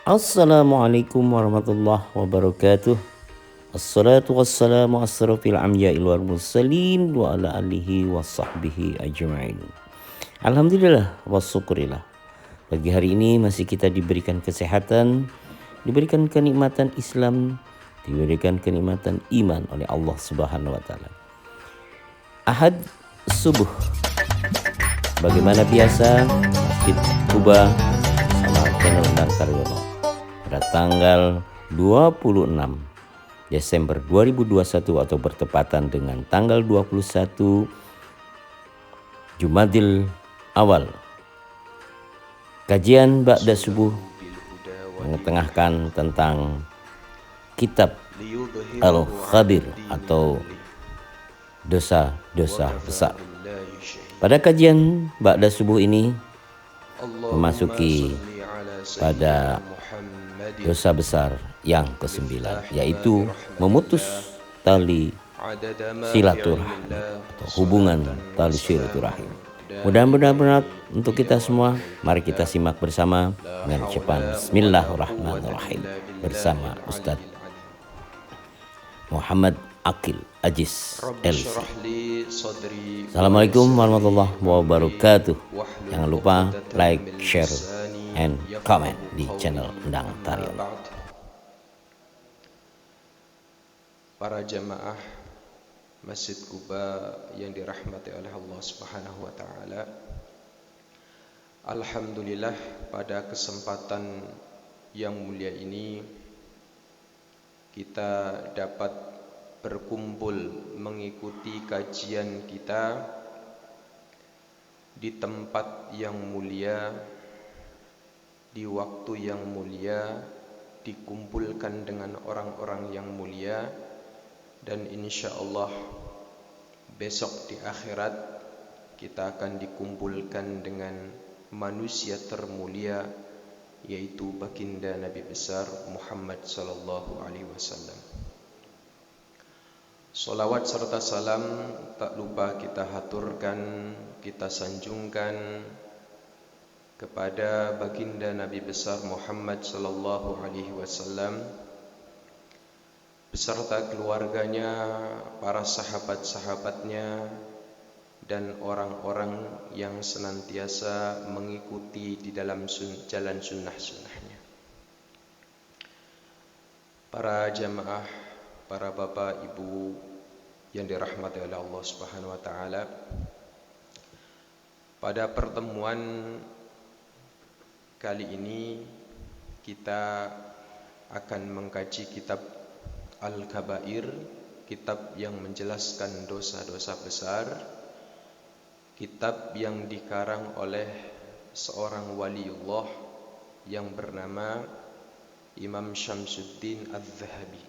Assalamualaikum warahmatullahi wabarakatuh. Assalatu wassalamu asrafil anbiya'i wal mursalin wa ala alihi wa sahbihi ajma'in. Alhamdulillah wa syukurillah. Pagi hari ini masih kita diberikan kesehatan, diberikan kenikmatan Islam, diberikan kenikmatan iman oleh Allah Subhanahu wa taala. Ahad subuh. Bagaimana biasa Masjid Kuba sama channel Endang Taryono pada tanggal 26 Desember 2021 atau bertepatan dengan tanggal 21 Jumadil Awal. Kajian Ba'da Subuh mengetengahkan tentang kitab Al-Khadir atau dosa-dosa besar. Pada kajian Ba'da Subuh ini memasuki pada dosa besar yang ke-9, yaitu memutus tali silaturahim atau hubungan tali silaturahim. Mudah-mudahan untuk kita semua, mari kita simak bersama dengan ucapan Bismillahirrahmanirrahim bersama Ustaz Muhammad Aqil Aziz LC. Assalamualaikum warahmatullahi wabarakatuh. Jangan lupa like, share, and comment di channel Endang Taryono. Para jamaah Masjid Kuba yang dirahmati oleh Allah Subhanahu wa taala. Alhamdulillah, pada kesempatan yang mulia ini kita dapat berkumpul mengikuti kajian kita di tempat yang mulia, di waktu yang mulia, dikumpulkan dengan orang-orang yang mulia, dan insya Allah besok di akhirat kita akan dikumpulkan dengan manusia termulia, yaitu baginda Nabi besar Muhammad sallallahu alaihi wasallam. Salawat serta salam tak lupa kita haturkan, kita sanjungkan kepada baginda Nabi besar Muhammad sallallahu alaihi wasallam beserta keluarganya, para sahabat-sahabatnya, dan orang-orang yang senantiasa mengikuti di dalam jalan sunnah-sunnahnya. Para jamaah, para bapak ibu yang dirahmati oleh Allah Subhanahu wa taala, pada pertemuan kali ini kita akan mengkaji kitab Al-Kabair, kitab yang menjelaskan dosa-dosa besar, kitab yang dikarang oleh seorang waliullah yang bernama Imam Syamsuddin Az-Zahabi.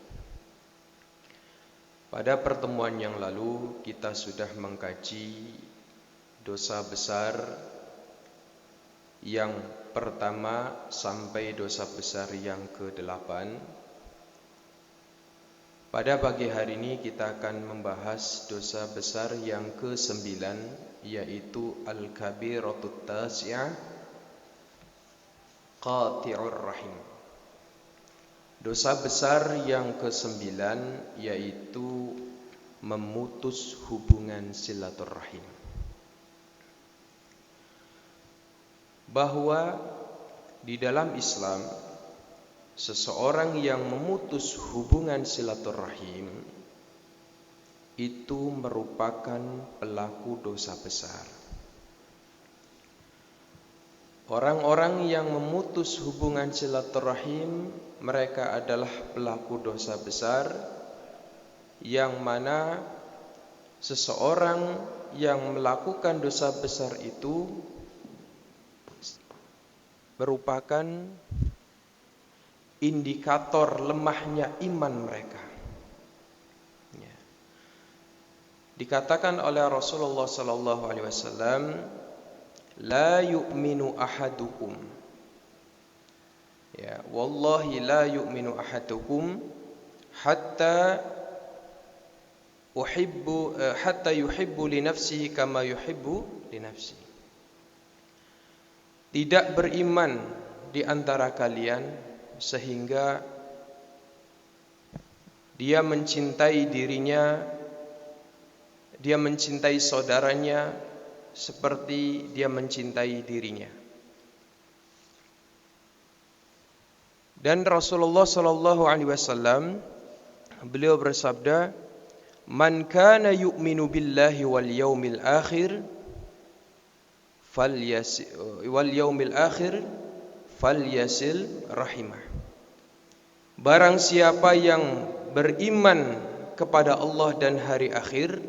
Pada pertemuan yang lalu kita sudah mengkaji dosa besar yang pertama sampai dosa besar yang ke-8. Pada pagi hari ini kita akan membahas dosa besar yang ke-9, yaitu Al-Kabiratut Tasi'ah, Qati'ur Rahim. Dosa besar yang ke-9 yaitu memutus hubungan silaturahim. Bahwa di dalam Islam, seseorang yang memutus hubungan silaturahim itu merupakan pelaku dosa besar. Orang-orang yang memutus hubungan silaturahim, mereka adalah pelaku dosa besar, yang mana seseorang yang melakukan dosa besar itu merupakan indikator lemahnya iman mereka. Dikatakan oleh Rasulullah sallallahu alaihi wasallam, la yu'minu ahadukum, ya wallahi la yu'minu ahadukum hatta yuhibbu li nafsihi kama yuhibbu li nafsihi. Tidak beriman di antara kalian sehingga dia mencintai dirinya, dia mencintai saudaranya seperti dia mencintai dirinya. Dan Rasulullah sallallahu alaihi wasallam beliau bersabda, "Man kana yu'minu billahi wal yaumil akhir falyasil rahimah." Barang siapa yang beriman kepada Allah dan hari akhir,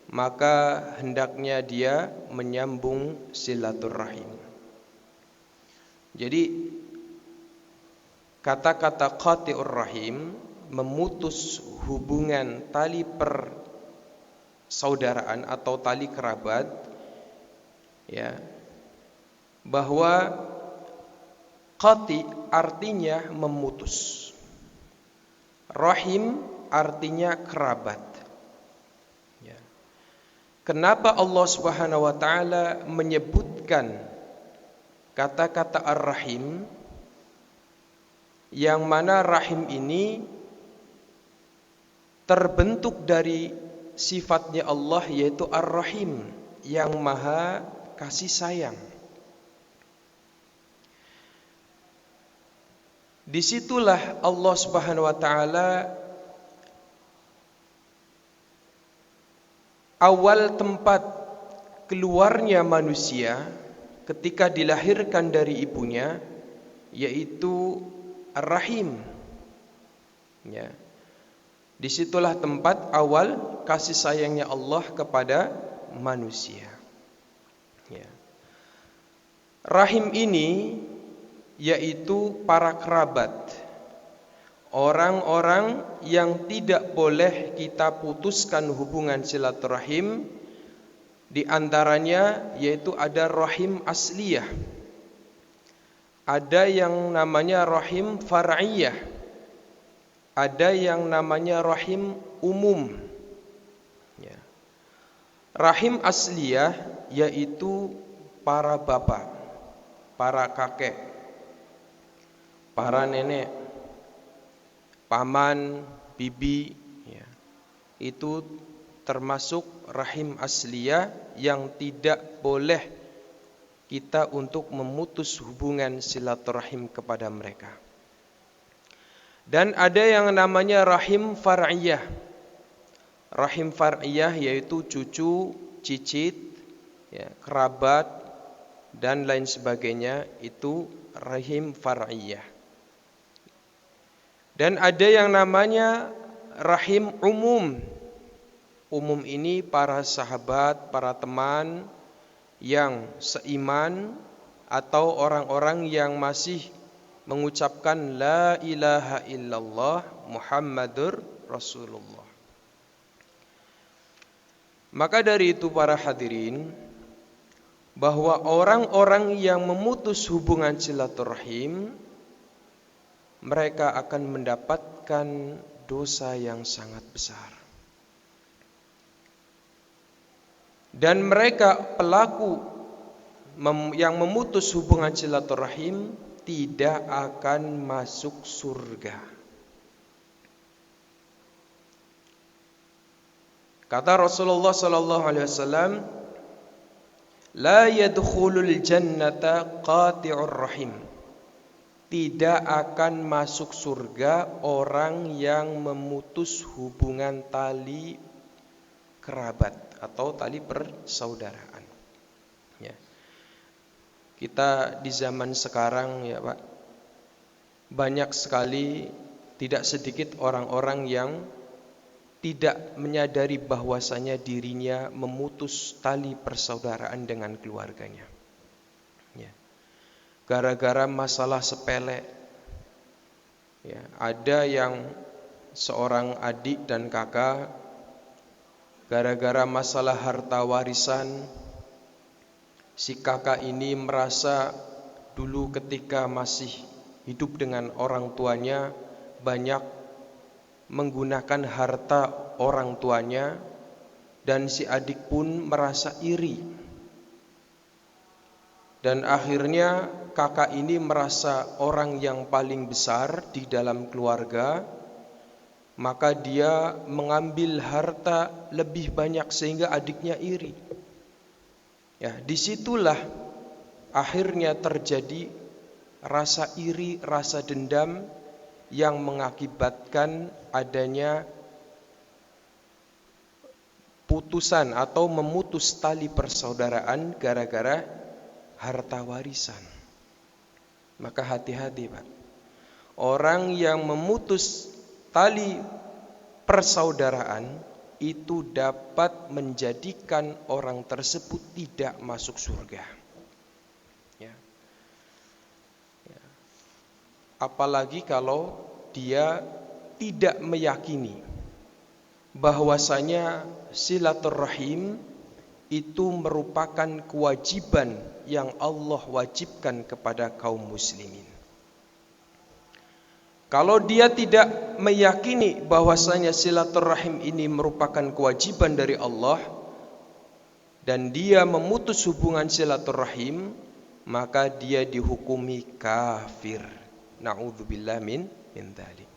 maka hendaknya dia menyambung silaturahim. Jadi kata-kata qati'ur rahim, memutus hubungan tali persaudaraan atau tali kerabat, ya, bahwa qati artinya memutus, rahim artinya kerabat. Ya. Kenapa Allah Subhanahu wa taala menyebutkan kata-kata ar-rahim, yang mana rahim ini terbentuk dari sifatnya Allah, yaitu ar-rahim, yang maha kasih sayang. Disitulah Allah Subhanahu wa taala awal tempat keluarnya manusia ketika dilahirkan dari ibunya, yaitu ar-rahim. Ya. Disitulah tempat awal kasih sayangnya Allah kepada manusia. Ya. Rahim ini yaitu para kerabat, orang-orang yang tidak boleh kita putuskan hubungan silaturahim. Di antaranya yaitu ada rahim asliyah, ada yang namanya rahim far'iyah, ada yang namanya rahim umum. Ya. Rahim asliyah yaitu para bapak, para kakek, para nenek, paman, bibi, ya. Itu termasuk rahim asliyah yang tidak boleh kita untuk memutus hubungan silaturahim kepada mereka. Dan ada yang namanya rahim far'iyah. Rahim far'iyah yaitu cucu, cicit, ya, kerabat dan lain sebagainya, itu rahim far'iyah. Dan ada yang namanya rahim umum. Umum ini para sahabat, para teman yang seiman atau orang-orang yang masih mengucapkan la ilaha illallah Muhammadur Rasulullah. Maka dari itu para hadirin, bahwa orang-orang yang memutus hubungan silaturahim, mereka akan mendapatkan dosa yang sangat besar. Dan mereka pelaku yang memutus hubungan silaturahim tidak akan masuk surga. Kata Rasulullah sallallahu alaihi wasallam, la yadkhulul jannata qati'ur rahim. Tidak akan masuk surga orang yang memutus hubungan tali kerabat atau tali persaudaraan. Ya. Kita di zaman sekarang, ya Pak, banyak sekali, tidak sedikit orang-orang yang tidak menyadari bahwasanya dirinya memutus tali persaudaraan dengan keluarganya. Ya. Gara-gara masalah sepele. Ya, ada yang seorang adik dan kakak, gara-gara masalah harta warisan, si kakak ini merasa dulu ketika masih hidup dengan orang tuanya banyak menggunakan harta orang tuanya, dan si adik pun merasa iri. Dan akhirnya kakak ini merasa orang yang paling besar di dalam keluarga, maka dia mengambil harta lebih banyak sehingga adiknya iri. Ya, disitulah akhirnya terjadi rasa iri, rasa dendam yang mengakibatkan adanya putusan atau memutus tali persaudaraan gara-gara harta warisan. Maka hati-hati, Pak. Orang yang memutus tali persaudaraan itu dapat menjadikan orang tersebut tidak masuk surga. Ya. Ya. Apalagi kalau dia tidak meyakini bahwasanya silaturahim itu merupakan kewajiban yang Allah wajibkan kepada kaum muslimin. Kalau dia tidak meyakini bahwasanya silaturahim ini merupakan kewajiban dari Allah dan dia memutus hubungan silaturahim, maka dia dihukumi kafir. Na'udzubillah min dzalik.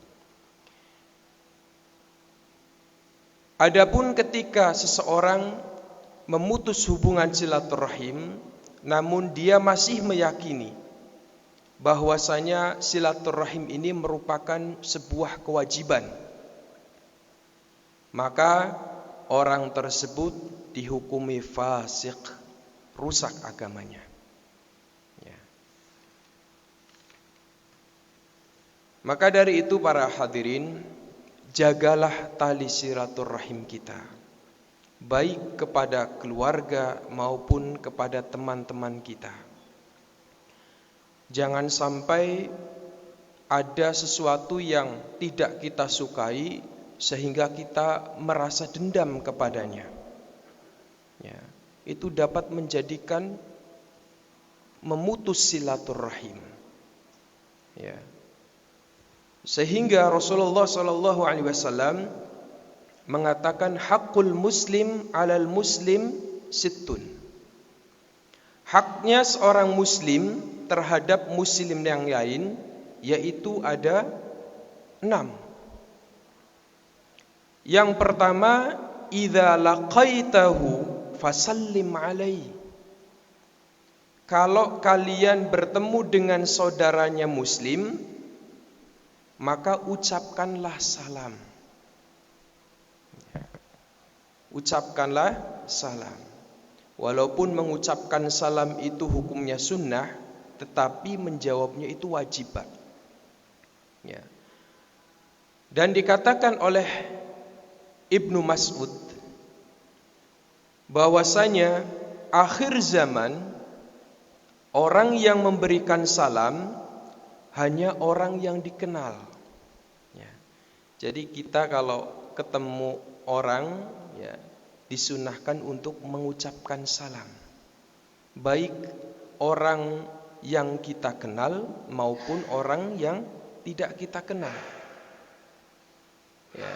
Adapun ketika seseorang memutus hubungan silaturahim namun dia masih meyakini bahwasanya silaturahim ini merupakan sebuah kewajiban, maka orang tersebut dihukumi fasik, rusak agamanya. Ya. Maka dari itu para hadirin, jagalah tali silaturahim kita, baik kepada keluarga maupun kepada teman-teman kita. Jangan sampai ada sesuatu yang tidak kita sukai sehingga kita merasa dendam kepadanya. Ya, itu dapat menjadikan memutus silaturahim. Ya. Sehingga Rasulullah SAW mengatakan hakul muslim alal muslim sittun. Haknya seorang muslim terhadap muslim yang lain yaitu ada 6. Yang pertama, idza laqaitahu fasallim alaihi. Kalau kalian bertemu dengan saudaranya muslim, maka ucapkanlah salam. Ucapkanlah salam. Walaupun mengucapkan salam itu hukumnya sunnah, tetapi menjawabnya itu wajib. Ya. Dan dikatakan oleh Ibnu Mas'ud bahwasanya akhir zaman orang yang memberikan salam hanya orang yang dikenal. Ya. Jadi kita kalau ketemu orang, ya, disunahkan untuk mengucapkan salam, baik orang yang kita kenal maupun orang yang tidak kita kenal. Ya.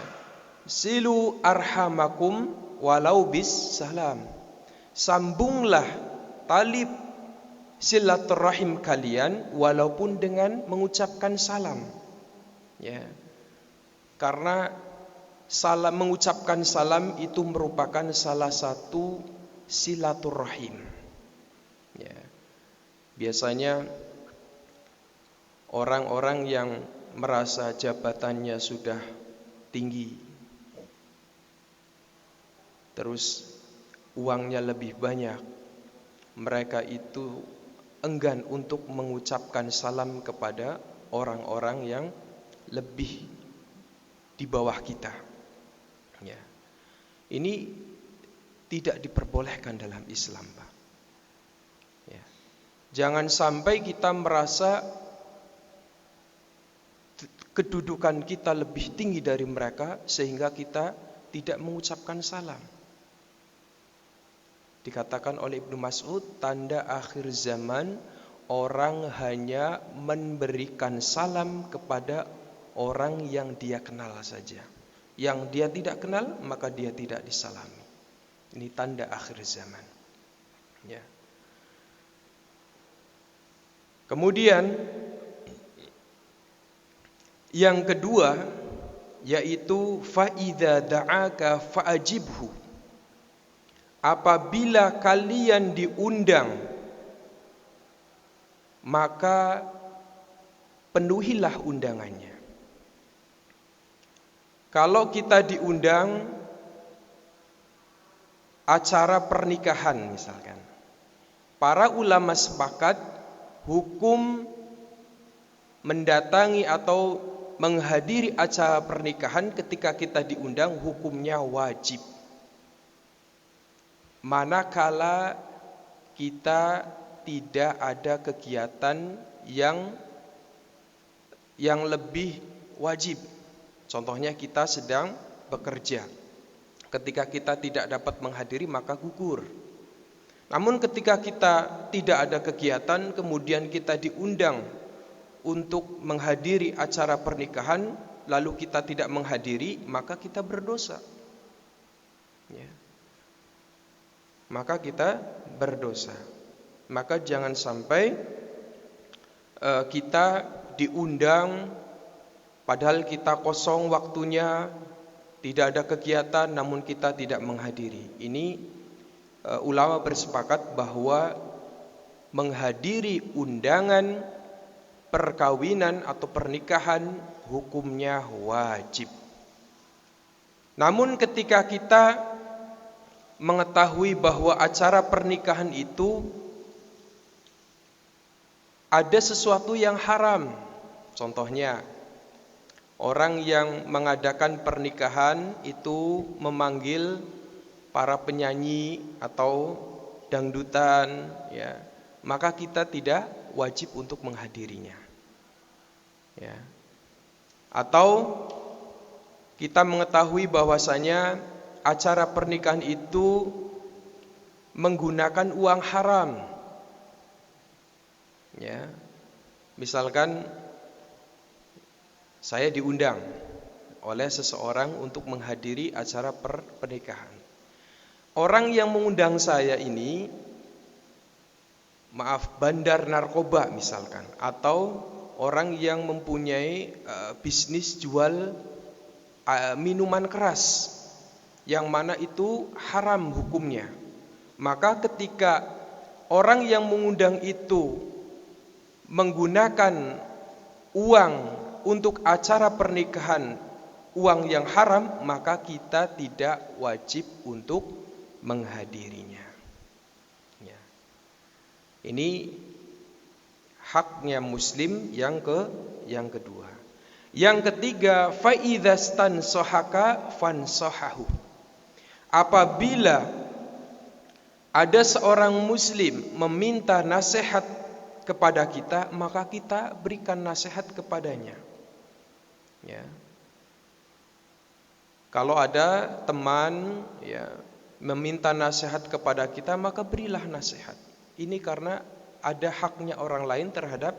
Silu arhamakum walau bis salam. Sambunglah tali silaturahim kalian walaupun dengan mengucapkan salam. Ya. Karena salam, mengucapkan salam itu merupakan salah satu silaturahim. Ya. Biasanya orang-orang yang merasa jabatannya sudah tinggi, terus uangnya lebih banyak, mereka itu enggan untuk mengucapkan salam kepada orang-orang yang lebih di bawah kita. Ya. Ini tidak diperbolehkan dalam Islam, Pak. Ya. Jangan sampai kita merasa kedudukan kita lebih tinggi dari mereka sehingga kita tidak mengucapkan salam. Dikatakan oleh Ibnu Mas'ud, tanda akhir zaman orang hanya memberikan salam kepada orang yang dia kenal saja. Yang dia tidak kenal maka dia tidak disalami. Ini tanda akhir zaman. Ya. Kemudian yang kedua yaitu fa idza da'aka fa'ajibhu. Apabila kalian diundang, maka penuhilah undangannya. Kalau kita diundang acara pernikahan misalkan, para ulama sepakat hukum mendatangi atau menghadiri acara pernikahan ketika kita diundang hukumnya wajib. Manakala kita tidak ada kegiatan yang lebih wajib. Contohnya kita sedang bekerja. Ketika kita tidak dapat menghadiri maka gugur. Namun ketika kita tidak ada kegiatan kemudian kita diundang untuk menghadiri acara pernikahan lalu kita tidak menghadiri maka kita berdosa. Ya. Maka kita berdosa. Maka jangan sampai kita diundang padahal kita kosong waktunya, tidak ada kegiatan namun kita tidak menghadiri. Ini ulama bersepakat bahwa menghadiri undangan perkawinan atau pernikahan hukumnya wajib. Namun ketika kita mengetahui bahwa acara pernikahan itu ada sesuatu yang haram. Contohnya, orang yang mengadakan pernikahan itu memanggil para penyanyi atau dangdutan, ya, maka kita tidak wajib untuk menghadirinya. Ya. Atau kita mengetahui bahwasanya acara pernikahan itu menggunakan uang haram. Ya. Misalkan saya diundang oleh seseorang untuk menghadiri acara pernikahan. Orang yang mengundang saya ini bandar narkoba misalkan, atau orang yang mempunyai bisnis jual minuman keras yang mana itu haram hukumnya. Maka ketika orang yang mengundang itu menggunakan uang untuk acara pernikahan, uang yang haram, maka kita tidak wajib untuk menghadirinya. Ya. Ini haknya muslim yang kedua. Yang ketiga, fa idzastan sohaka fansohahu. Apabila ada seorang muslim meminta nasihat kepada kita, maka kita berikan nasihat kepadanya. Ya. Kalau ada teman ya meminta nasihat kepada kita, maka berilah nasihat. Ini karena ada haknya orang lain terhadap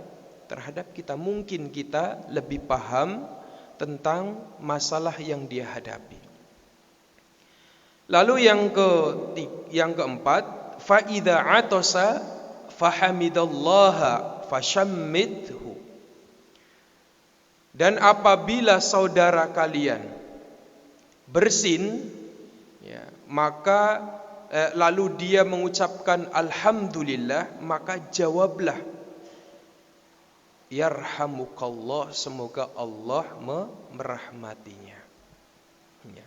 kita. Mungkin kita lebih paham tentang masalah yang dia hadapi. Lalu yang keempat, fa idza atasa fahamidallaha fashammidhu. Dan apabila saudara kalian bersin, ya, maka lalu dia mengucapkan alhamdulillah, maka jawablah yarhamukallah, semoga Allah merahmatinya. Ya.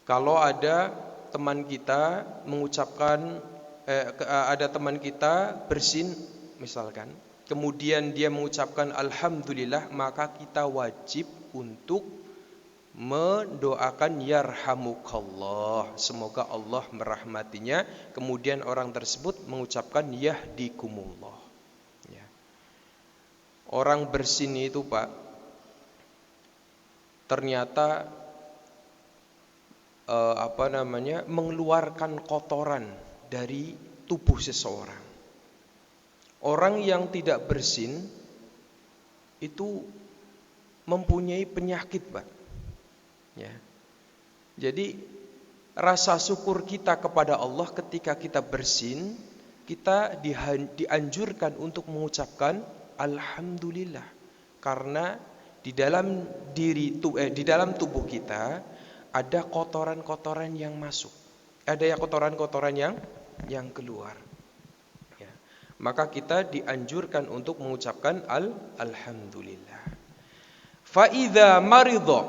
Kalau ada teman kita mengucapkan ada teman kita bersin misalkan, kemudian dia mengucapkan alhamdulillah, maka kita wajib untuk mendoakan yarhamukallah, semoga Allah merahmatinya. Kemudian orang tersebut mengucapkan yahdikumullah. Ya. Orang bersin itu Pak, ternyata mengeluarkan kotoran dari tubuh seseorang. Orang yang tidak bersin itu mempunyai penyakit, Pak. Ya. Jadi rasa syukur kita kepada Allah ketika kita bersin kita dianjurkan untuk mengucapkan alhamdulillah, karena di dalam di dalam tubuh kita ada kotoran-kotoran yang masuk, ada ya kotoran-kotoran yang keluar. Ya. Maka kita dianjurkan untuk mengucapkan alhamdulillah. Fa idza maridha,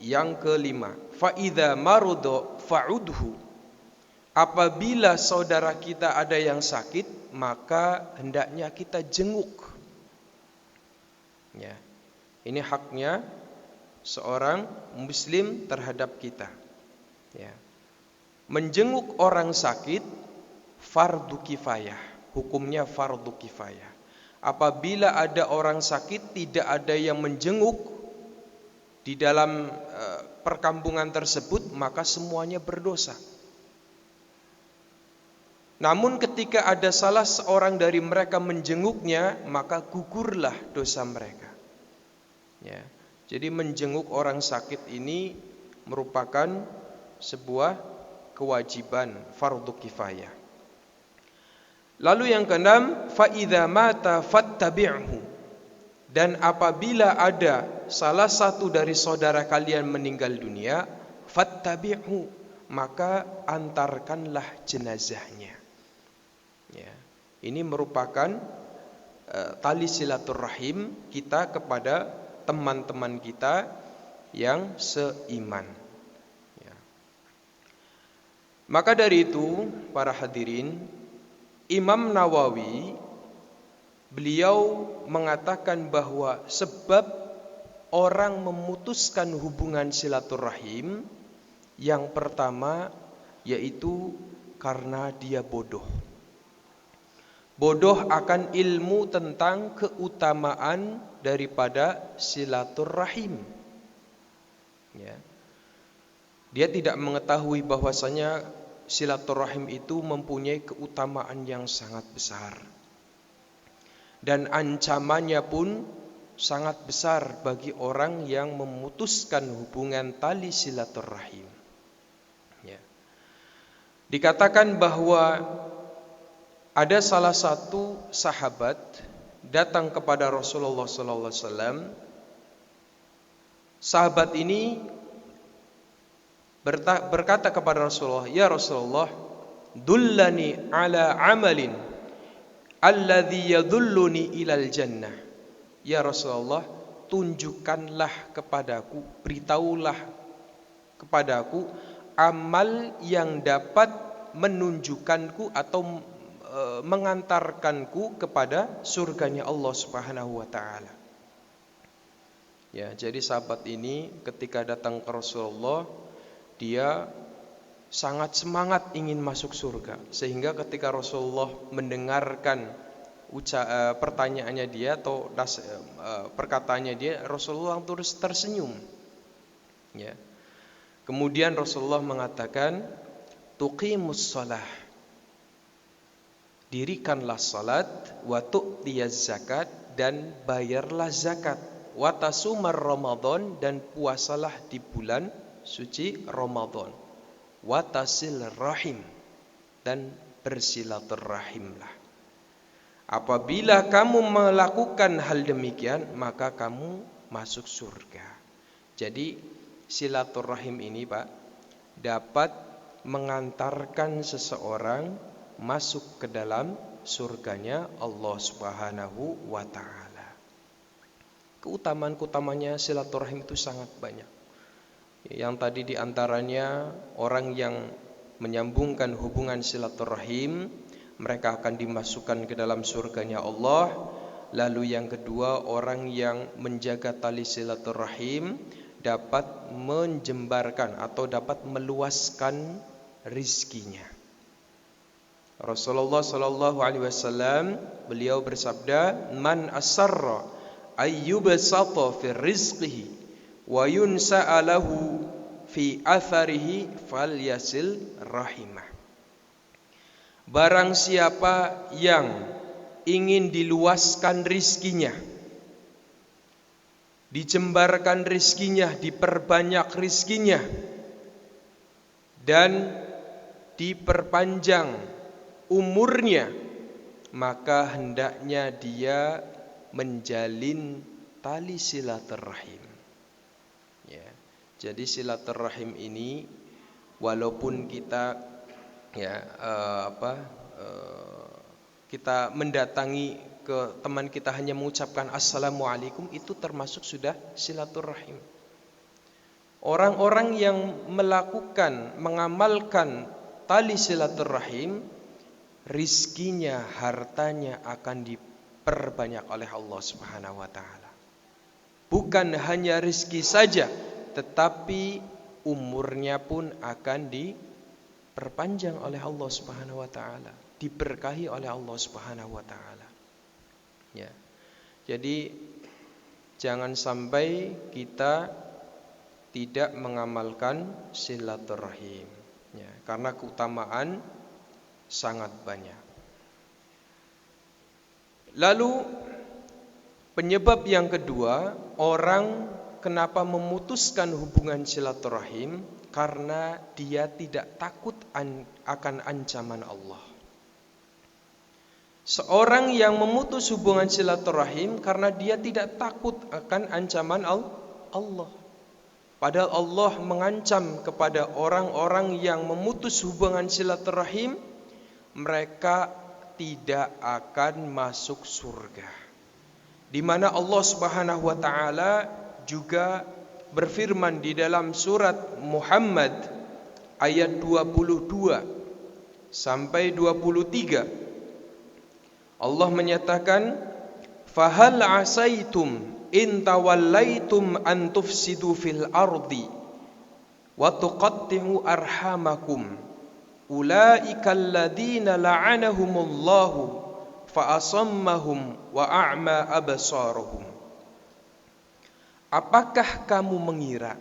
yang kelima, fa idza maridha fa'udhu. Apabila saudara kita ada yang sakit, maka hendaknya kita jenguk. Ya. Ini haknya seorang muslim terhadap kita. Ya. Menjenguk orang sakit fardu kifayah, hukumnya fardu kifayah. Apabila ada orang sakit tidak ada yang menjenguk di dalam perkampungan tersebut, maka semuanya berdosa. Namun ketika ada salah seorang dari mereka menjenguknya, maka gugurlah dosa mereka. Ya. Jadi menjenguk orang sakit ini merupakan sebuah kewajiban fardu kifayah. Lalu yang keenam, fa idza mata fattabi'hu. Dan apabila ada salah satu dari saudara kalian meninggal dunia, fattabi'hu, maka antarkanlah jenazahnya. Ya. Ini merupakan tali silaturahim kita kepada teman-teman kita yang seiman. Ya. Maka dari itu, para hadirin, Imam Nawawi beliau mengatakan bahwa sebab orang memutuskan hubungan silaturahim yang pertama yaitu karena dia bodoh. Bodoh akan ilmu tentang keutamaan daripada silaturahim. Ya. Dia tidak mengetahui bahwasanya silaturahim itu mempunyai keutamaan yang sangat besar. Dan ancamannya pun sangat besar bagi orang yang memutuskan hubungan tali silaturahim. Ya. Dikatakan bahwa ada salah satu sahabat datang kepada Rasulullah SAW. Sahabat ini berkata kepada Rasulullah, "Ya Rasulullah, dullani ala amalin alladhi yadulluni ilal jannah." Ya Rasulullah, tunjukkanlah kepadaku, beritahulah kepadaku amal yang dapat menunjukkanku atau mengantarkanku kepada surganya Allah Subhanahu wa taala. Ya, jadi sahabat ini ketika datang ke Rasulullah, dia sangat semangat ingin masuk surga, sehingga ketika Rasulullah mendengarkan pertanyaannya dia atau perkataannya dia, Rasulullah terus tersenyum. Ya. Kemudian Rasulullah mengatakan, tuqimus shalah, dirikanlah salat, wa tu'tiyaz zakat, dan bayarlah zakat, wa tasumar Ramadan, dan puasalah di bulan suci Ramadan, wa tasil rahim, dan bersilaturahimlah. Apabila kamu melakukan hal demikian, maka kamu masuk surga. Jadi silaturahim ini, Pak, dapat mengantarkan seseorang masuk ke dalam surganya Allah Subhanahu wa taala. Keutamaan-utamanya silaturahim itu sangat banyak. Yang tadi diantaranya orang yang menyambungkan hubungan silaturahim, mereka akan dimasukkan ke dalam surganya Allah. Lalu yang kedua, orang yang menjaga tali silaturahim dapat menjembarkan atau dapat meluaskan rizkinya. Rasulullah sallallahu alaihi wasallam beliau bersabda, "Man asarra ayyubsata fi rizqihi wa yunsa'alahu fi atharihi falyasil rahimah." Barang siapa yang ingin diluaskan rizkinya, dijembarkan rizkinya, diperbanyak rizkinya, dan diperpanjang umurnya, maka hendaknya dia menjalin tali silaturahim. Ya. Jadi silaturahim ini walaupun kita kita mendatangi ke teman kita hanya mengucapkan assalamualaikum, itu termasuk sudah silaturahim. Orang-orang yang mengamalkan tali silaturahim, rizkinya, hartanya akan diperbanyak oleh Allah Subhanahu wa taala. Bukan hanya rizki saja, tetapi umurnya pun akan diperpanjang oleh Allah Subhanahu wa taala, diberkahi oleh Allah Subhanahu wa taala. Ya. Jadi jangan sampai kita tidak mengamalkan silaturahim, ya, karena keutamaan sangat banyak. Lalu penyebab yang kedua, orang kenapa memutuskan hubungan silaturahim, karena dia tidak takut akan ancaman Allah. Seorang yang memutus hubungan silaturahim karena dia tidak takut akan ancaman Allah. Padahal Allah mengancam kepada orang-orang yang memutus hubungan silaturahim, mereka tidak akan masuk surga. Di mana Allah Subhanahu wa taala juga berfirman di dalam surat Muhammad ayat 22 sampai 23. Allah menyatakan, "Fahal asaitum in tawallaitum an tufsidu fil ardi wa tuqatti'u arhamakum ulaika alladziina la'anahumullahu fa asammahum wa a'ma absarahum." Apakah kamu mengira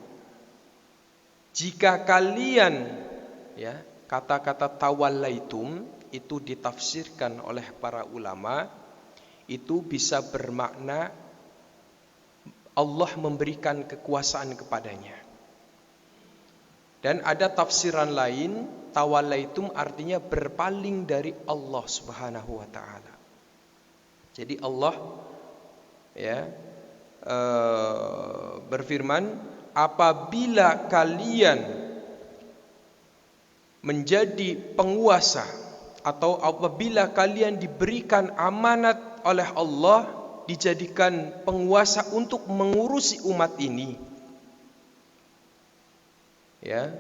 jika kalian, ya, kata-kata tawallaitum itu ditafsirkan oleh para ulama, itu bisa bermakna Allah memberikan kekuasaan kepadanya. Dan ada tafsiran lain, tawallaitum artinya berpaling dari Allah Subhanahu wa taala. Jadi Allah, ya, berfirman, apabila kalian menjadi penguasa atau apabila kalian diberikan amanat oleh Allah, dijadikan penguasa untuk mengurusi umat ini, ya,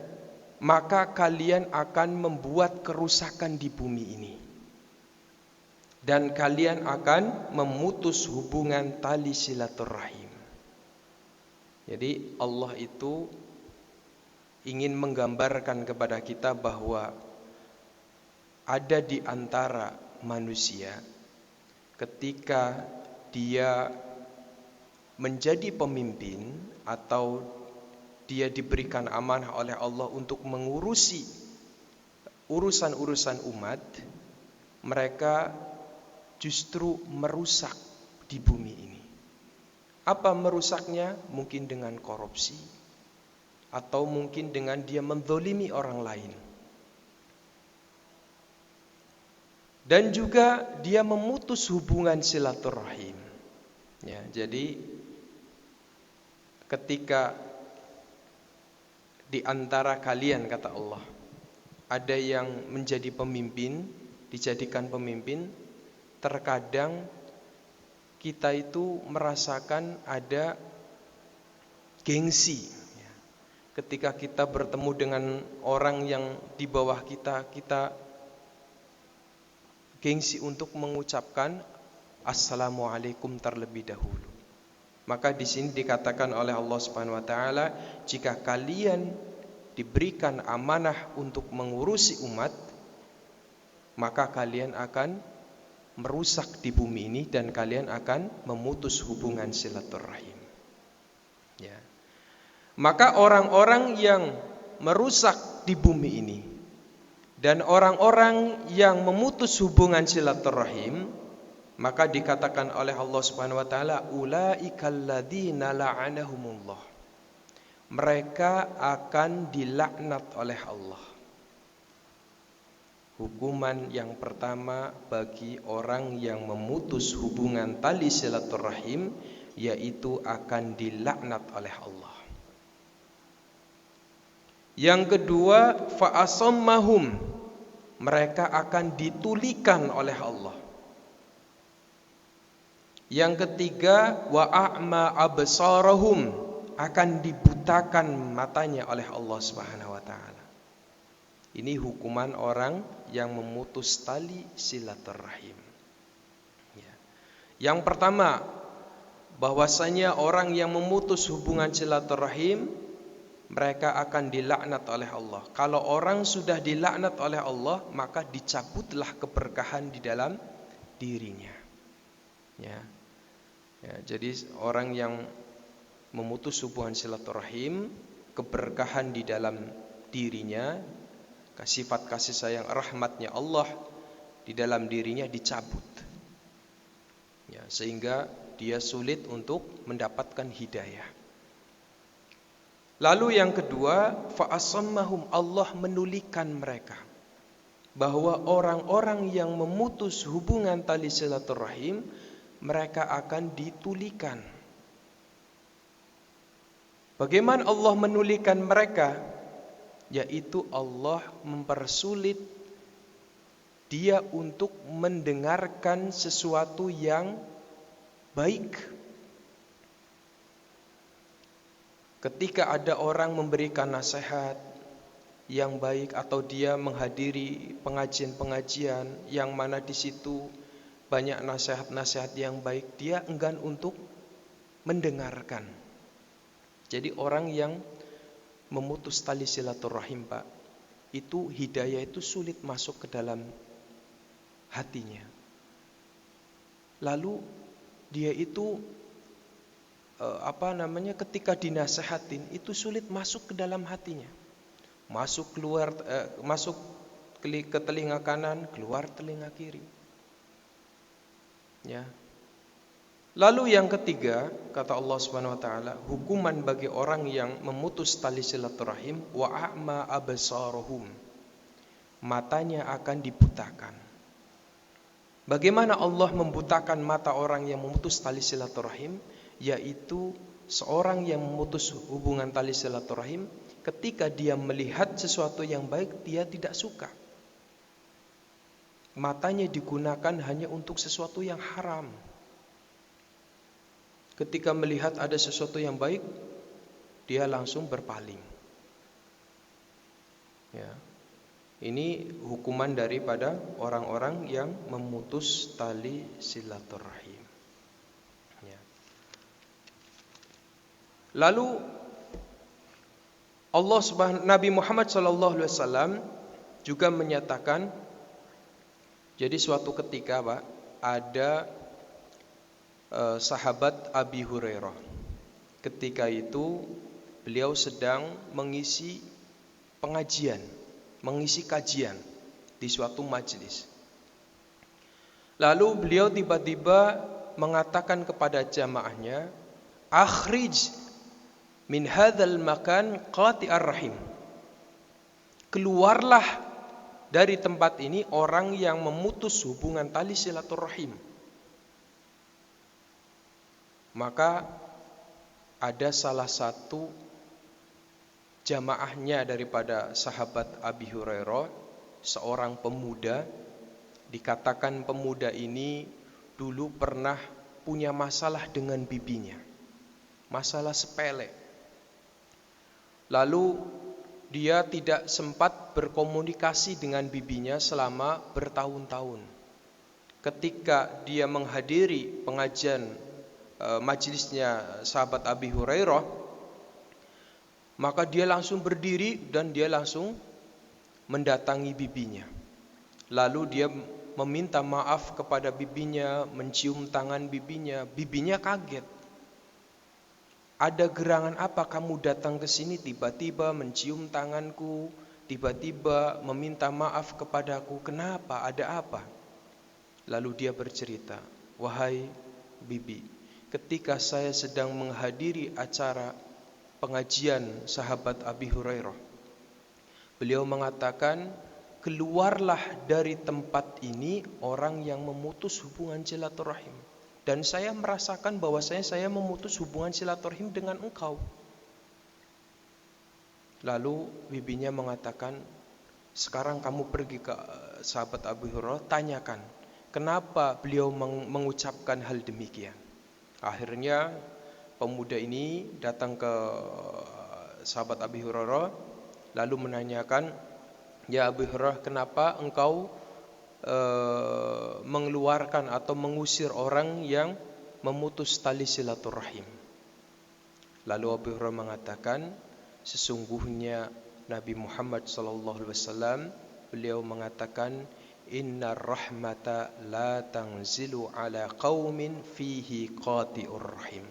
maka kalian akan membuat kerusakan di bumi ini dan kalian akan memutus hubungan tali silaturahim. Jadi Allah itu ingin menggambarkan kepada kita bahwa ada di antara manusia ketika dia menjadi pemimpin atau dia diberikan amanah oleh Allah untuk mengurusi urusan-urusan umat, mereka justru merusak di bumi ini. Apa merusaknya? Mungkin dengan korupsi, atau mungkin dengan dia menzalimi orang lain. Dan juga dia memutus hubungan silaturahim. Ya, jadi ketika di antara kalian, kata Allah, ada yang menjadi pemimpin, dijadikan pemimpin, terkadang kita itu merasakan ada gengsi. Ketika kita bertemu dengan orang yang di bawah kita, kita gengsi untuk mengucapkan assalamualaikum terlebih dahulu. Maka di sini dikatakan oleh Allah Subhanahu wa taala, jika kalian diberikan amanah untuk mengurusi umat, maka kalian akan merusak di bumi ini dan kalian akan memutus hubungan silaturahim. Ya. Maka orang-orang yang merusak di bumi ini dan orang-orang yang memutus hubungan silaturahim, maka dikatakan oleh Allah Subhanahu wa taala, ulaikal ladzina la'anahumullah. Mereka akan dilaknat oleh Allah. Hukuman yang pertama bagi orang yang memutus hubungan tali silaturahim, yaitu akan dilaknat oleh Allah. Yang kedua, fa'asammahum, mereka akan ditulikan oleh Allah. Yang ketiga, wa a'ma absarahum, akan dibutakan matanya oleh Allah Subhanahu wa taala. Ini hukuman orang yang memutus tali silaturahim. Ya. Yang pertama, bahwasanya orang yang memutus hubungan silaturahim, mereka akan dilaknat oleh Allah. Kalau orang sudah dilaknat oleh Allah, maka dicabutlah keberkahan di dalam dirinya. Ya. Ya, jadi orang yang memutus hubungan silaturahim, keberkahan di dalam dirinya, sifat kasih sayang rahmatnya Allah di dalam dirinya dicabut. Ya, sehingga dia sulit untuk mendapatkan hidayah. Lalu yang kedua, fa'asammahum, Allah menulikan mereka. Bahwa orang-orang yang memutus hubungan tali silaturahim, mereka akan ditulikan. Bagaimana Allah menulikan mereka? Yaitu Allah mempersulit dia untuk mendengarkan sesuatu yang baik. Ketika ada orang memberikan nasihat yang baik atau dia menghadiri pengajian-pengajian yang mana di situ banyak nasihat-nasihat yang baik, dia enggan untuk mendengarkan. Jadi orang yang memutus tali silaturahim, Pak, itu hidayah itu sulit masuk ke dalam hatinya. Lalu dia itu ketika dinasehatin itu sulit masuk ke dalam hatinya. Masuk ke telinga kanan, keluar telinga kiri. Ya. Lalu yang ketiga, kata Allah Subhanahu wa taala, hukuman bagi orang yang memutus tali silaturahim, wa a'ma absarahum, matanya akan dibutakan. Bagaimana Allah membutakan mata orang yang memutus tali silaturahim? Yaitu seorang yang memutus hubungan tali silaturahim, ketika dia melihat sesuatu yang baik, dia tidak suka. Matanya digunakan hanya untuk sesuatu yang haram. Ketika melihat ada sesuatu yang baik, dia langsung berpaling. Ya. Ini hukuman daripada orang-orang yang memutus tali silaturahim. Ya. Lalu Nabi Muhammad SAW juga menyatakan, jadi suatu ketika, Pak, ada sahabat Abi Hurairah. Ketika itu beliau sedang mengisi pengajian, mengisi kajian di suatu majelis. Lalu beliau tiba-tiba mengatakan kepada jamaahnya, akhrij min hadzal makan qati'ar rahim. Keluarlah dari tempat ini orang yang memutus hubungan tali silaturahim. Maka ada salah satu jamaahnya daripada sahabat Abi Hurairah, seorang pemuda. Dikatakan pemuda ini dulu pernah punya masalah dengan bibinya, masalah sepele. Lalu dia tidak sempat berkomunikasi dengan bibinya selama bertahun-tahun. Ketika dia menghadiri pengajian majelisnya sahabat Abi Hurairah, maka dia langsung berdiri dan dia langsung mendatangi bibinya. Lalu dia meminta maaf kepada bibinya, mencium tangan bibinya. Bibinya kaget. Ada gerangan apa kamu datang ke sini tiba-tiba mencium tanganku, tiba-tiba meminta maaf kepadaku? Kenapa? Ada apa? Lalu dia bercerita, wahai bibi, ketika saya sedang menghadiri acara pengajian sahabat Abi Hurairah, beliau mengatakan, keluarlah dari tempat ini orang yang memutus hubungan silaturahim. Dan saya merasakan bahwasanya saya memutus hubungan silaturahim dengan engkau. Lalu bibinya mengatakan, sekarang kamu pergi ke sahabat Abu Hurairah, tanyakan kenapa beliau mengucapkan hal demikian. Akhirnya pemuda ini datang ke sahabat Abu Hurairah lalu menanyakan, ya Abu Hurairah, kenapa engkau mengeluarkan atau mengusir orang yang memutus tali silaturahim? Lalu Abu Hurairah mengatakan, sesungguhnya Nabi Muhammad SAW beliau mengatakan, inna rahmata la tanzilu ala qaumin fihi qati'ur rahim.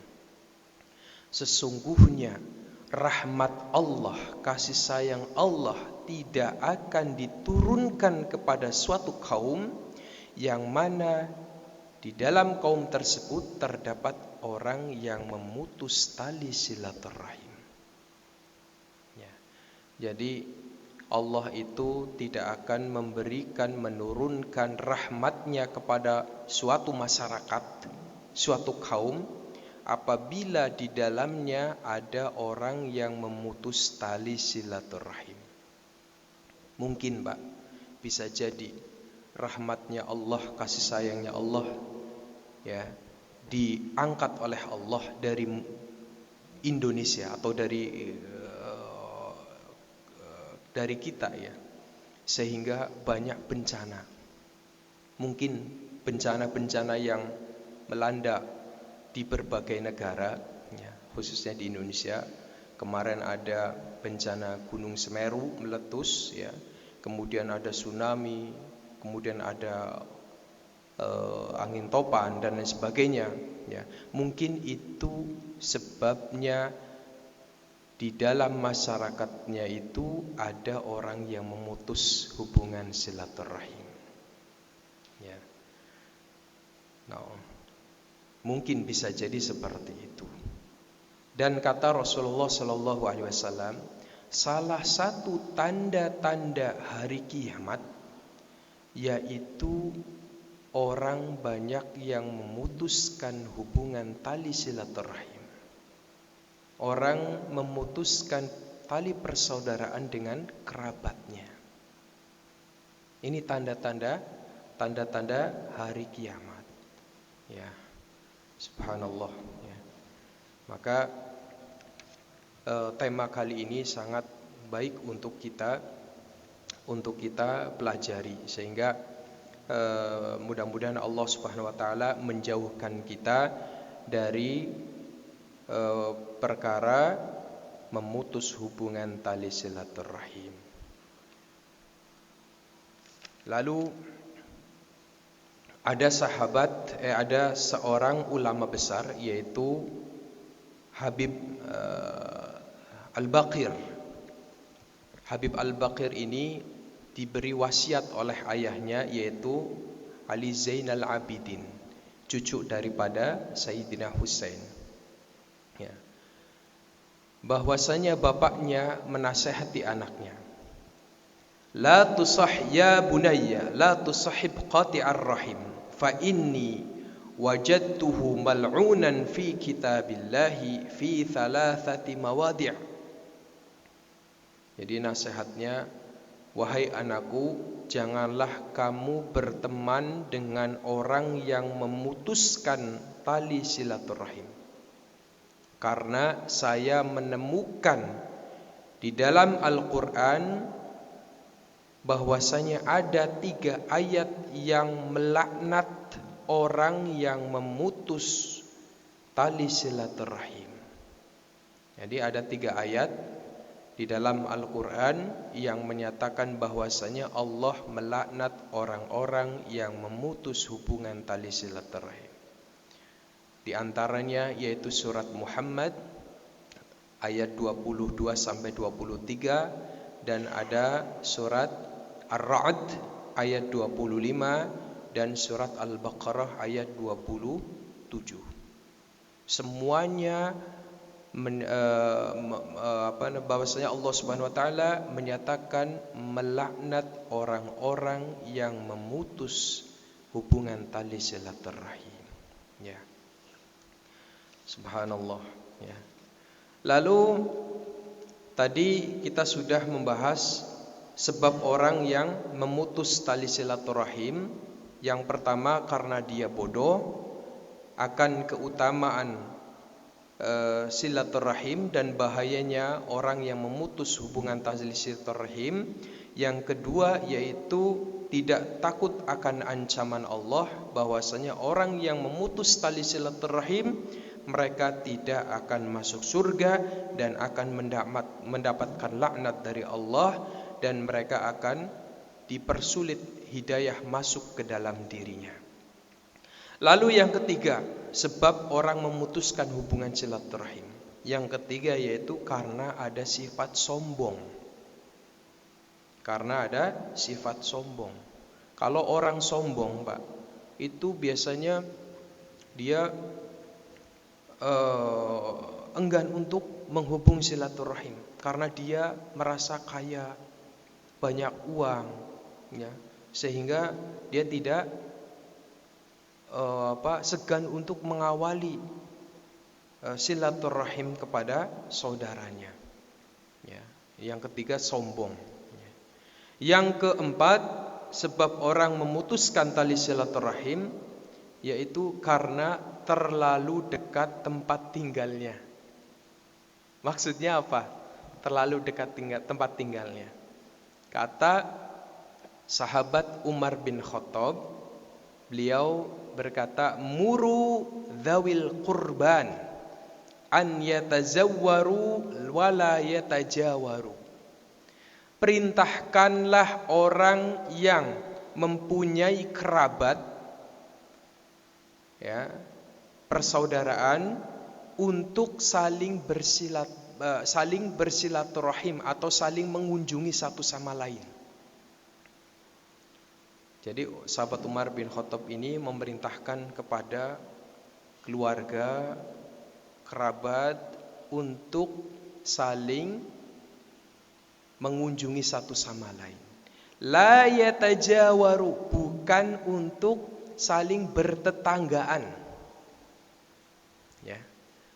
Sesungguhnya rahmat Allah, kasih sayang Allah tidak akan diturunkan kepada suatu kaum yang mana di dalam kaum tersebut terdapat orang yang memutus tali silaturahim. Jadi Allah itu tidak akan menurunkan rahmatnya kepada suatu masyarakat, suatu kaum, apabila di dalamnya ada orang yang memutus tali silaturahim. Mungkin Pak, bisa jadi rahmatnya Allah, kasih sayangnya Allah ya diangkat oleh Allah dari Indonesia atau dari kita ya, sehingga banyak bencana. Mungkin bencana-bencana yang melanda di berbagai negara ya, khususnya di Indonesia. Kemarin ada bencana Gunung Semeru meletus ya, kemudian ada tsunami, kemudian ada angin topan dan lain sebagainya ya. Mungkin itu sebabnya di dalam masyarakatnya itu ada orang yang memutus hubungan silaturahim. Ya. Nah, mungkin bisa jadi seperti itu. Dan kata Rasulullah SAW, salah satu tanda-tanda hari kiamat yaitu orang banyak yang memutuskan hubungan tali silaturahim. Orang memutuskan tali persaudaraan dengan kerabatnya. Ini tanda-tanda hari kiamat. Ya, subhanallah. Ya. Maka tema kali ini sangat baik untuk kita pelajari, sehingga mudah-mudahan Allah Subhanahu wa taala menjauhkan kita dari perkara memutus hubungan tali silaturahim. Lalu ada seorang ulama besar yaitu Habib Al-Baqir. Habib Al-Baqir ini diberi wasiat oleh ayahnya yaitu Ali Zainal Abidin, cucu daripada Sayyidina Husain. Ya. Bahwasanya bapaknya menasihati anaknya, la ya bunayya la tusahib qati'ar rahim fa inni wajadtuhu mal'unan fi kitabillahi fi thalathati mawadi'. Jadi nasihatnya, wahai anakku, janganlah kamu berteman dengan orang yang memutuskan tali silaturahim. Karena saya menemukan di dalam Al-Quran bahwasanya ada 3 ayat yang melaknat orang yang memutus tali silaturahim. Jadi ada 3 ayat di dalam Al-Quran yang menyatakan bahwasanya Allah melaknat orang-orang yang memutus hubungan tali silaturahim. Di antaranya yaitu surat Muhammad ayat 22 sampai 23, dan ada surat Ar-Ra'd ayat 25 dan surat Al-Baqarah ayat 27. Semuanya bahwasanya Allah Subhanahu wa taala menyatakan melaknat orang-orang yang memutus hubungan tali silaturahim. Ya. Subhanallah, ya. Lalu tadi kita sudah membahas sebab orang yang memutus tali silaturahim. Yang pertama karena dia bodoh, akan keutamaan silaturahim dan bahayanya orang yang memutus hubungan tali silaturahim. Yang kedua yaitu tidak takut akan ancaman Allah, bahwasanya orang yang memutus tali silaturahim mereka tidak akan masuk surga dan akan mendapatkan laknat dari Allah, dan mereka akan dipersulit hidayah masuk ke dalam dirinya. Lalu yang ketiga, sebab orang memutuskan hubungan silaturahim. Yang ketiga yaitu karena ada sifat sombong. Karena ada sifat sombong. Kalau orang sombong, Pak, itu biasanya dia enggan untuk menghubung silaturahim karena dia merasa kaya, banyak uang, ya, sehingga dia tidak segan untuk mengawali silaturahim kepada saudaranya. Ya. Yang ketiga sombong. Ya. Yang keempat, sebab orang memutuskan tali silaturahim yaitu karena terlalu dekat tempat tinggalnya. Maksudnya apa? Terlalu dekat tempat tinggalnya. Kata sahabat Umar bin Khattab, beliau berkata, muru dzawil qurban an yatazawwaru wala yatajawaru. Perintahkanlah orang yang mempunyai kerabat, ya, persaudaraan, untuk saling bersilaturahim atau saling mengunjungi satu sama lain. Jadi sahabat Umar bin Khattab ini memerintahkan kepada keluarga, kerabat untuk saling mengunjungi satu sama lain. La yatajawaru, bukan untuk saling bertetanggaan. Ya.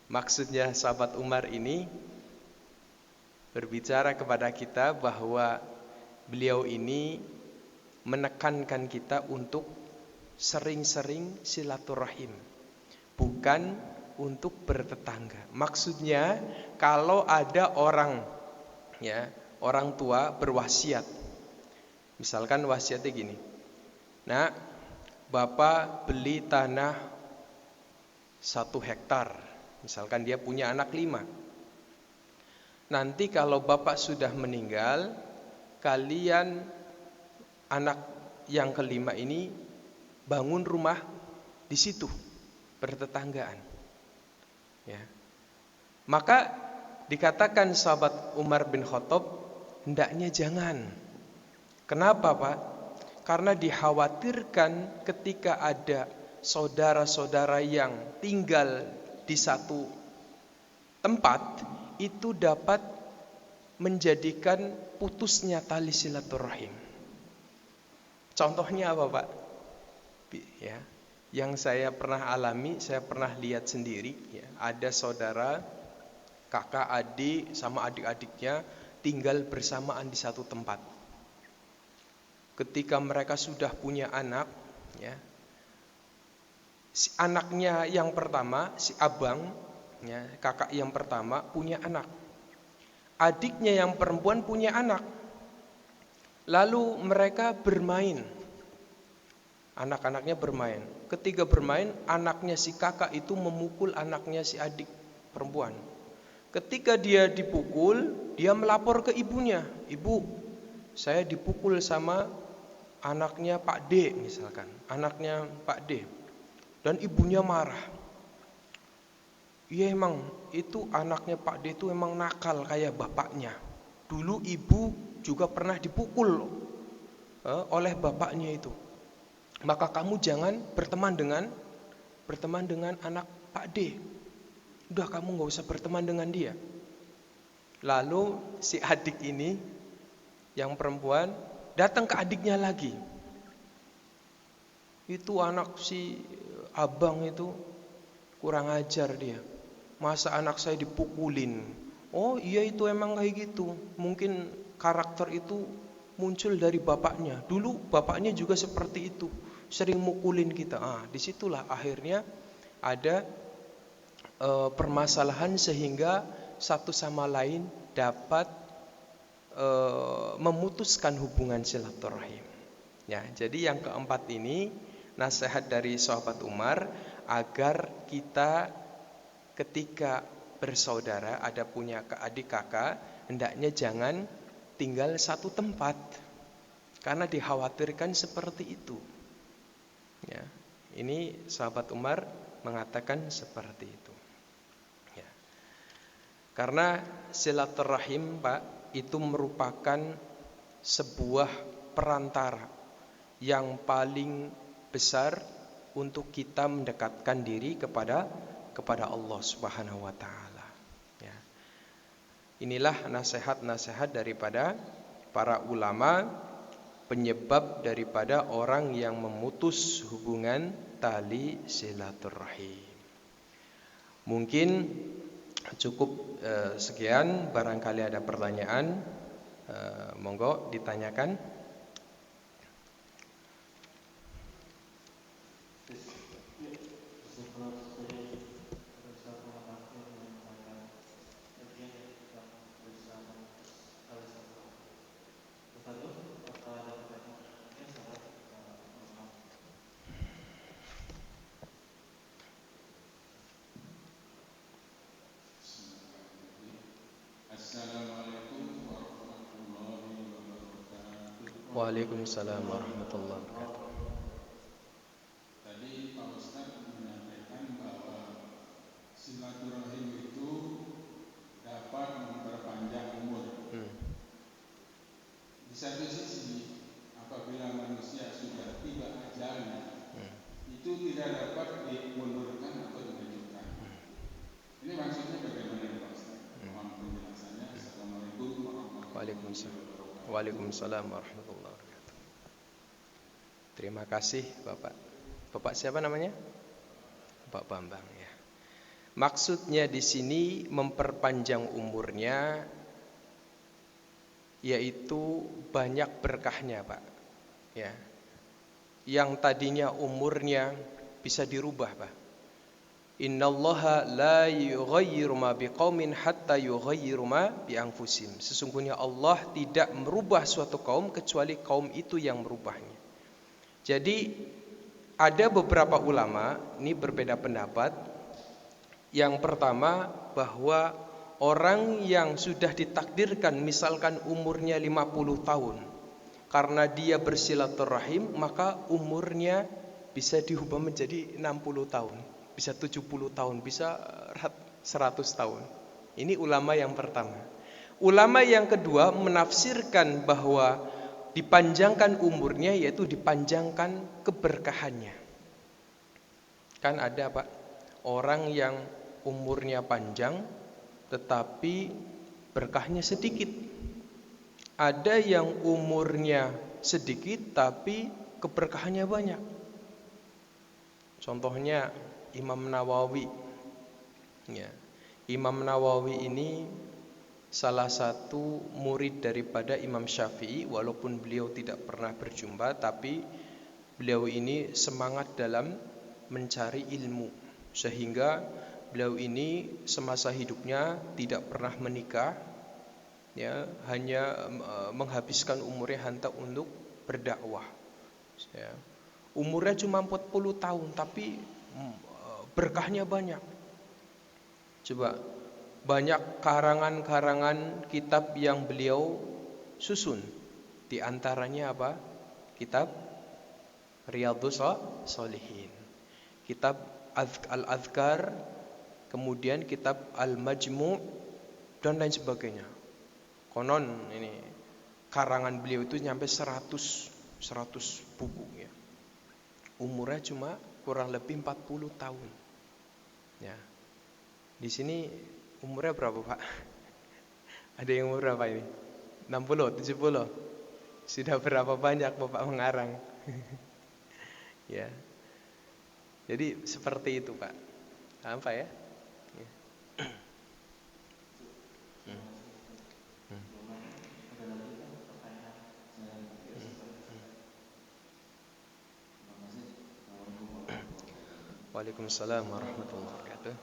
Maksudnya sahabat Umar ini berbicara kepada kita bahwa beliau ini menekankan kita untuk sering-sering silaturahim, bukan untuk bertetangga. Maksudnya kalau ada orang, ya, orang tua berwasiat, misalkan wasiatnya gini, nah, Bapak beli tanah 1 hektar, misalkan dia punya anak 5. Nanti kalau Bapak sudah meninggal, kalian anak yang kelima ini bangun rumah di situ, bertetanggaan. Ya. Maka dikatakan sahabat Umar bin Khattab, hendaknya jangan. Kenapa, Pak? Karena dikhawatirkan ketika ada saudara-saudara yang tinggal di satu tempat, itu dapat menjadikan putusnya tali silaturahim. Contohnya apa, Pak? Ya, yang saya pernah alami, saya pernah lihat sendiri, ya, ada saudara, kakak, adik, sama adik-adiknya tinggal bersamaan di satu tempat. Ketika mereka sudah punya anak, ya, si anaknya yang pertama, si abang, ya, kakak yang pertama punya anak. Adiknya yang perempuan punya anak. Lalu mereka bermain. Anak-anaknya bermain. Ketika bermain, anaknya si kakak itu memukul anaknya si adik perempuan. Ketika dia dipukul, dia melapor ke ibunya. Ibu, saya dipukul sama anaknya Pak D misalkan. Anaknya Pak D. Dan ibunya marah. Iya, emang itu anaknya Pak D itu emang nakal kayak bapaknya. Dulu ibu juga pernah dipukul oleh bapaknya itu. Maka kamu jangan berteman dengan anak Pak D. Udah, kamu gak usah berteman dengan dia. Lalu si adik ini yang perempuan datang ke adiknya lagi. Itu anak si abang itu kurang ajar dia. Masa anak saya dipukulin? Oh iya, itu emang kayak gitu. Mungkin karakter itu muncul dari bapaknya. Dulu bapaknya juga seperti itu, sering mukulin kita. Disitulah akhirnya ada permasalahan sehingga satu sama lain dapat memutuskan hubungan silaturahim. Ya, jadi yang keempat ini nasihat dari sahabat Umar agar kita ketika bersaudara, ada punya adik kakak, hendaknya jangan tinggal satu tempat, karena dikhawatirkan seperti itu. Ya, ini sahabat Umar mengatakan seperti itu. Ya. Karena silaturahim, Pak, itu merupakan sebuah perantara yang paling besar untuk kita mendekatkan diri kepada Allah Subhanahu wa taala. Ya. Inilah nasihat-nasihat daripada para ulama, penyebab daripada orang yang memutus hubungan tali silaturahim. Mungkin cukup sekian, barangkali ada pertanyaan, monggo ditanyakan. Waalaikumsalam warahmatullahi wabarakatuh. Tadi Pak Ustadz menyampaikan bahwa silaturahim itu dapat memperpanjang umur. Di satu sisi, apabila manusia sudah tiba ajalnya, itu tidak dapat dimundurkan atau dimajukan. Ini maksudnya bagaimana Pak Ustadz? Mohon penjelasannya. Assalamualaikum warahmatullahi wabarakatuh. Waalaikumsalam warahmatullahi wabarakatuh. Terima kasih Bapak. Bapak siapa namanya? Bapak Bambang ya. Maksudnya di sini memperpanjang umurnya, yaitu banyak berkahnya, Pak. Ya. Yang tadinya umurnya bisa dirubah, Pak. Innallaha la yughayyiru ma biqaumin hatta yughayyiru ma bi anfusihim. Sesungguhnya Allah tidak merubah suatu kaum kecuali kaum itu yang merubahnya. Jadi ada beberapa ulama ini berbeda pendapat. Yang pertama, bahwa orang yang sudah ditakdirkan misalkan umurnya 50 tahun, karena dia bersilaturahim, maka umurnya bisa diubah menjadi 60 tahun, bisa 70 tahun, bisa 100 tahun. Ini ulama yang pertama. Ulama yang kedua menafsirkan bahwa dipanjangkan umurnya, yaitu dipanjangkan keberkahannya. Kan ada, Pak, orang yang umurnya panjang tetapi berkahnya sedikit. Ada yang umurnya sedikit tapi keberkahannya banyak. Contohnya Imam Nawawi. Ya. Imam Nawawi ini salah satu murid daripada Imam Syafi'i, walaupun beliau tidak pernah berjumpa, tapi beliau ini semangat dalam mencari ilmu, sehingga beliau ini semasa hidupnya tidak pernah menikah, ya, hanya menghabiskan umurnya hanya untuk berdakwah. Ya. Umurnya cuma 40 tahun tapi berkahnya banyak. Coba, banyak karangan-karangan kitab yang beliau susun. Di antaranya apa? Kitab Riyadhus Shalihin, kitab Al-Adhkar, kemudian kitab Al-Majmu' dan lain sebagainya. Konon ini karangan beliau itu nyampe 100 buku ya. Umurnya cuma kurang lebih 40 tahun. Ya. Di sini umurnya berapa, Pak? Ada yang umur berapa ini? 60, 70? Sudah berapa banyak Bapak mengarang? Ya. Jadi seperti itu, Pak. Apa ya? Ya. Waalaikumsalam warahmatullahi wabarakatuh.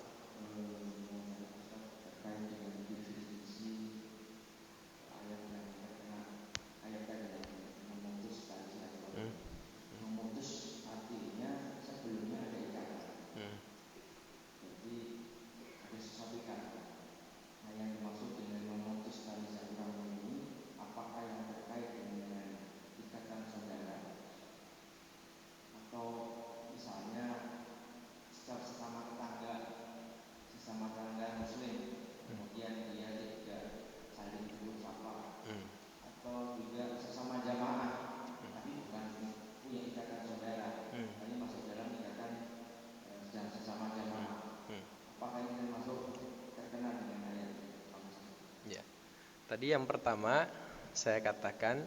Tadi yang pertama saya katakan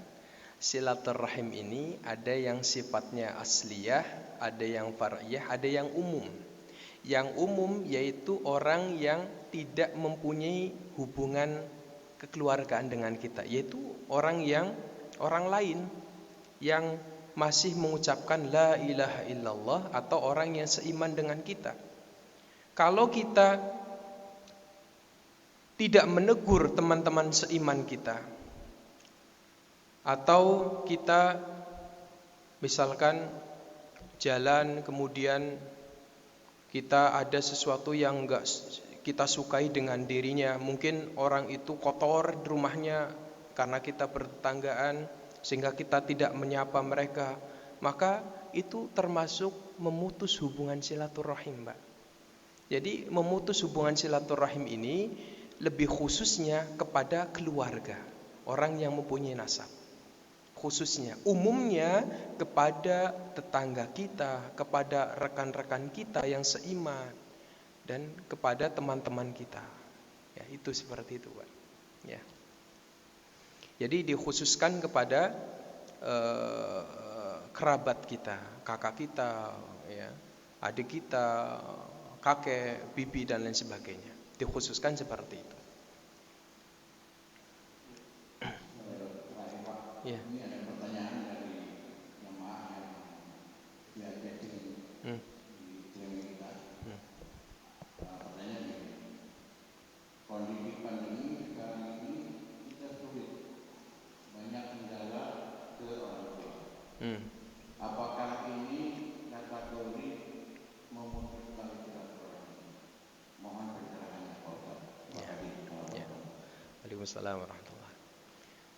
silaturahim ini ada yang sifatnya asliyah, ada yang far'iyah, ada yang umum. Yang umum yaitu orang yang tidak mempunyai hubungan kekeluargaan dengan kita, yaitu orang lain yang masih mengucapkan la ilaha illallah atau orang yang seiman dengan kita. Kalau kita tidak menegur teman-teman seiman kita, atau kita misalkan jalan kemudian kita ada sesuatu yang enggak kita sukai dengan dirinya, mungkin orang itu kotor di rumahnya karena kita bertetanggaan sehingga kita tidak menyapa mereka, maka itu termasuk memutus hubungan silaturahim, Mbak. Jadi memutus hubungan silaturahim ini lebih khususnya kepada keluarga, orang yang mempunyai nasab. Khususnya, umumnya kepada tetangga kita, kepada rekan-rekan kita yang seiman, dan kepada teman-teman kita. Ya, itu seperti itu, Pak. Ya. Jadi dikhususkan kepada kerabat kita, kakak kita, ya, adik kita, kakek, bibi dan lain sebagainya. Dikhususkan seperti itu. Ya. Ini ada pertanyaan dari jemaah yang diajak di training kita. Pertanyaan ini, kondisi pandemi sekarang ini kita sulit, banyak kendala ke orang tua. Apakah ini kategori memutuskan silaturahmi? Mohon pencerahannya, Pak Ustaz. Ya. Waalaikumsalam warahmatullahi.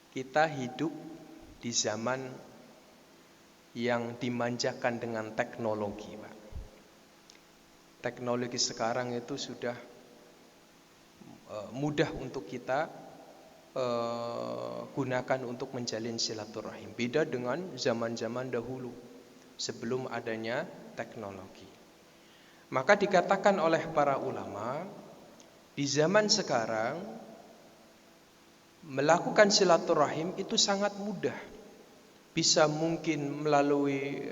Kita hidup di zaman yang dimanjakan dengan teknologi, Pak. Teknologi sekarang itu sudah mudah untuk kita gunakan untuk menjalin silaturahim. Beda dengan zaman-zaman dahulu sebelum adanya teknologi. Maka dikatakan oleh para ulama, di zaman sekarang melakukan silaturahim itu sangat mudah. Bisa mungkin melalui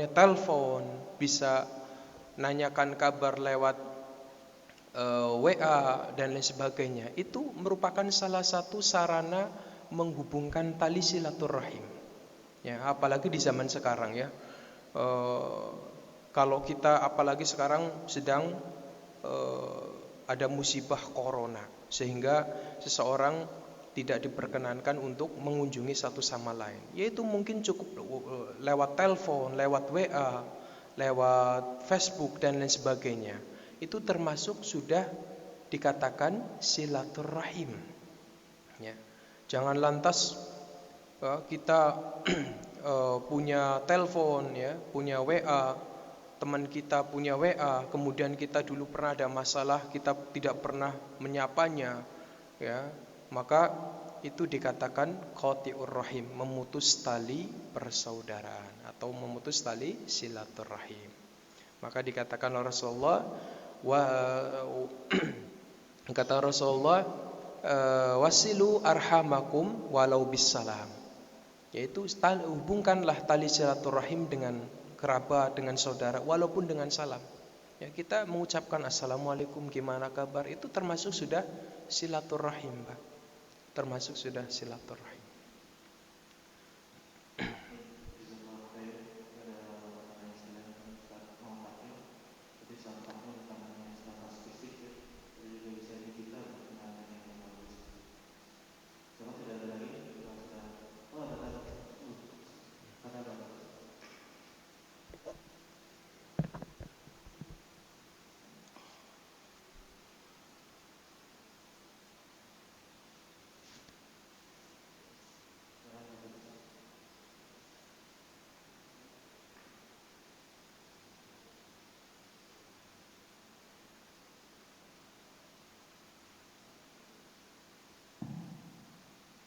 telepon, bisa nanyakan kabar lewat WA dan lain sebagainya. Itu merupakan salah satu sarana menghubungkan tali silaturahim. Ya, apalagi di zaman sekarang ya. Kalau kita apalagi sekarang sedang ada musibah corona, sehingga seseorang tidak diperkenankan untuk mengunjungi satu sama lain, yaitu mungkin cukup lewat telepon, lewat WA, lewat Facebook dan lain sebagainya. Itu termasuk sudah dikatakan silaturahim. Ya. Jangan lantas kita punya telepon, ya, punya WA, teman kita punya WA, kemudian kita dulu pernah ada masalah, kita tidak pernah menyapanya, ya, maka itu dikatakan qati'ur rahim, memutus tali persaudaraan atau memutus tali silaturahim. Maka dikatakan oleh Rasulullah, wa kata Rasulullah, wasilu arhamakum walau bisalam, yaitu hubungkanlah tali silaturahim dengan kerabat, dengan saudara, walaupun dengan salam. Ya, kita mengucapkan assalamualaikum, gimana kabar, itu termasuk sudah silaturahim, Pak. Termasuk sudah silaturahim.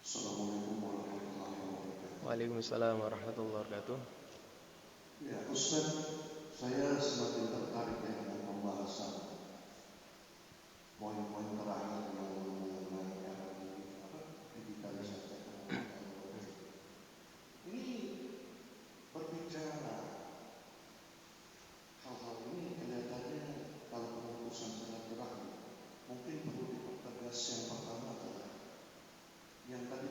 Assalamualaikum warahmatullahi wabarakatuh. Waalaikumsalam warahmatullahi wabarakatuh. Ya, Ustaz, saya semakin tertarik dengan pembahasan poin-poin terakhir yang mengenai digitalisasi teknologi. Ini berbicara hal-hal ini kelihatannya kalau pemutusan silaturahmi mungkin perlu dipertegas. Yang pertama adalah yang tadi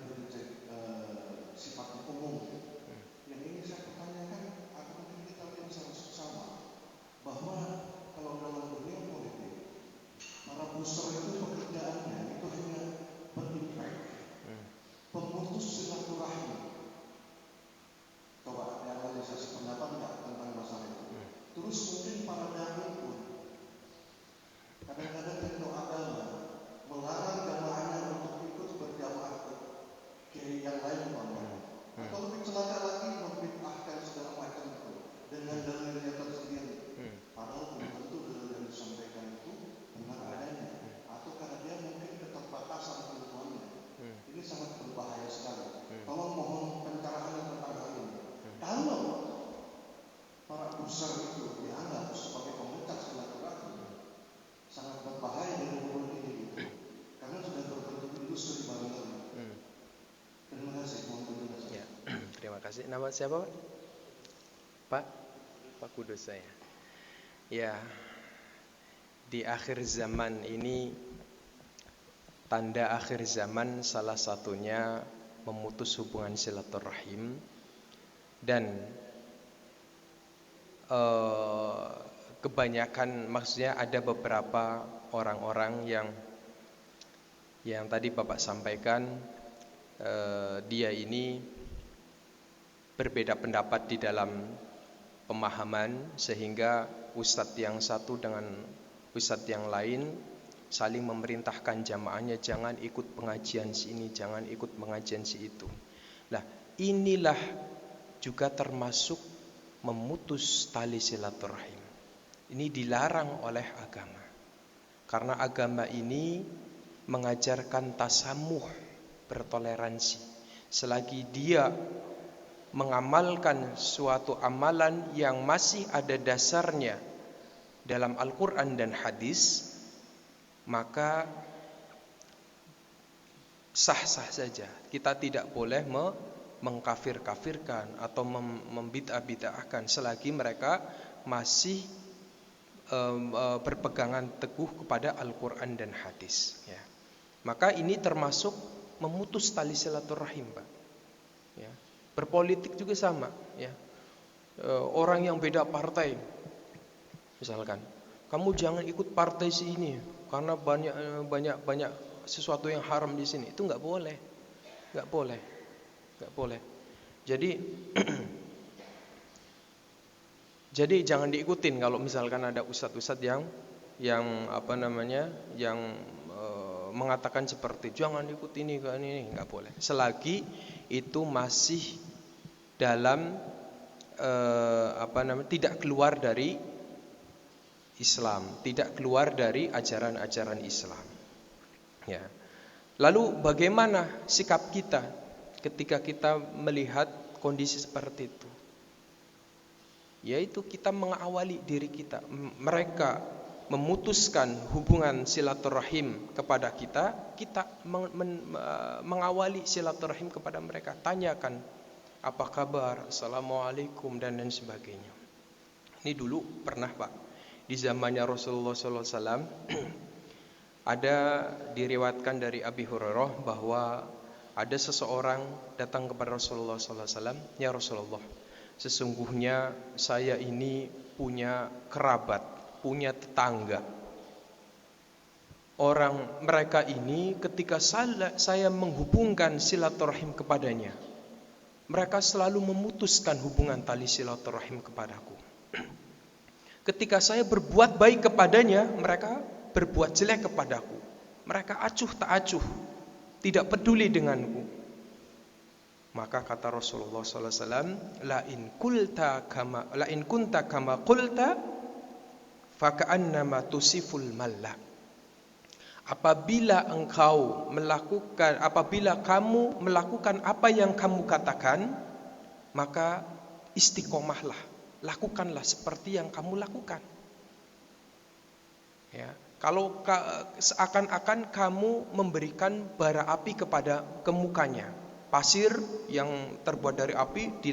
sifatnya umum. Yang ini saya pertanyakan, atau mungkin kita lihat sama bahwa kalau dalam dunia politik, para booster itu pekerjaannya itu hanya berimpact, pemutus silaturahmi. Coba ada analisasi pendapat nggak tentang masalah itu? Terus mungkin para dai pun kadang-kadang tekno agama melarang jamaahnya untuk ikut berjamaah ke yang lain, atau lebih celaka lagi membid'ahkan segala macam itu dengan dalilnya tersendiri. Padahal belum tentu dalil yang disampaikan itu benar adanya, atau karena dia mungkin keterbatasan ilmuannya. Ini sangat berbahaya sekali. Tolong mohon pencerahan tentang hal ini. Kalau para besar itu dianggap sebagai pemecah silaturahmi, sangat berbahaya di umur ini gitu. Karena sudah berbentuk industri barangkali. Terima kasih, mohon penjelasan. Ya, terima kasih. Nama siapa, Pak? Pak Kudus saya. Ya, di akhir zaman ini, tanda akhir zaman salah satunya memutus hubungan silaturahim. Dan kebanyakan, maksudnya ada beberapa orang-orang yang tadi Bapak sampaikan, dia ini berbeda pendapat di dalam pemahaman, sehingga ustadz yang satu dengan ustadz yang lain saling memerintahkan jamaahnya, jangan ikut pengajian si ini, jangan ikut pengajian si itu. Nah, inilah juga termasuk memutus tali silaturahim. Ini dilarang oleh agama, karena agama ini mengajarkan tasamuh, bertoleransi. Selagi dia mengamalkan suatu amalan yang masih ada dasarnya dalam Al-Quran dan hadis, maka sah-sah saja. Kita tidak boleh mengkafir-kafirkan atau membid'ah-bid'ahkan selagi mereka masih berpegangan teguh kepada Al-Quran dan hadis, ya. Maka ini termasuk memutus tali silaturahim, Pak. Ya. Berpolitik juga sama, ya. Orang yang beda partai, misalkan, kamu jangan ikut partai si ini karena banyak sesuatu yang haram di sini. Itu nggak boleh. Jadi jangan diikutin kalau misalkan ada ustadz-ustadz yang mengatakan seperti jangan ikut ini, nggak boleh. Selagi itu masih dalam tidak keluar dari Islam, tidak keluar dari ajaran-ajaran Islam. Ya. Lalu bagaimana sikap kita ketika kita melihat kondisi seperti itu? Yaitu kita mengawali diri kita. Mereka memutuskan hubungan silaturahim kepada kita, kita mengawali silaturahim kepada mereka. Tanyakan, apa kabar, assalamualaikum, dan lain sebagainya. Ini dulu pernah Pak, di zamannya Rasulullah SAW, ada diriwayatkan dari Abi Hurairah bahwa ada seseorang datang kepada Rasulullah SAW, ya Rasulullah, sesungguhnya saya ini punya kerabat, punya tetangga. Mereka ini ketika saya menghubungkan silaturahim kepadanya, mereka selalu memutuskan hubungan tali silaturahim kepadaku. Ketika saya berbuat baik kepadanya, mereka berbuat jelek kepadaku. Mereka acuh tak acuh, tidak peduli denganku. Maka kata Rasulullah SAW, la in kunta kama qulta faka'annama tusiful malla. Apabila kamu melakukan apa yang kamu katakan, maka istiqomahlah, lakukanlah seperti yang kamu lakukan. Ya, kalau seakan-akan kamu memberikan bara api ke mukanya, pasir yang terbuat dari api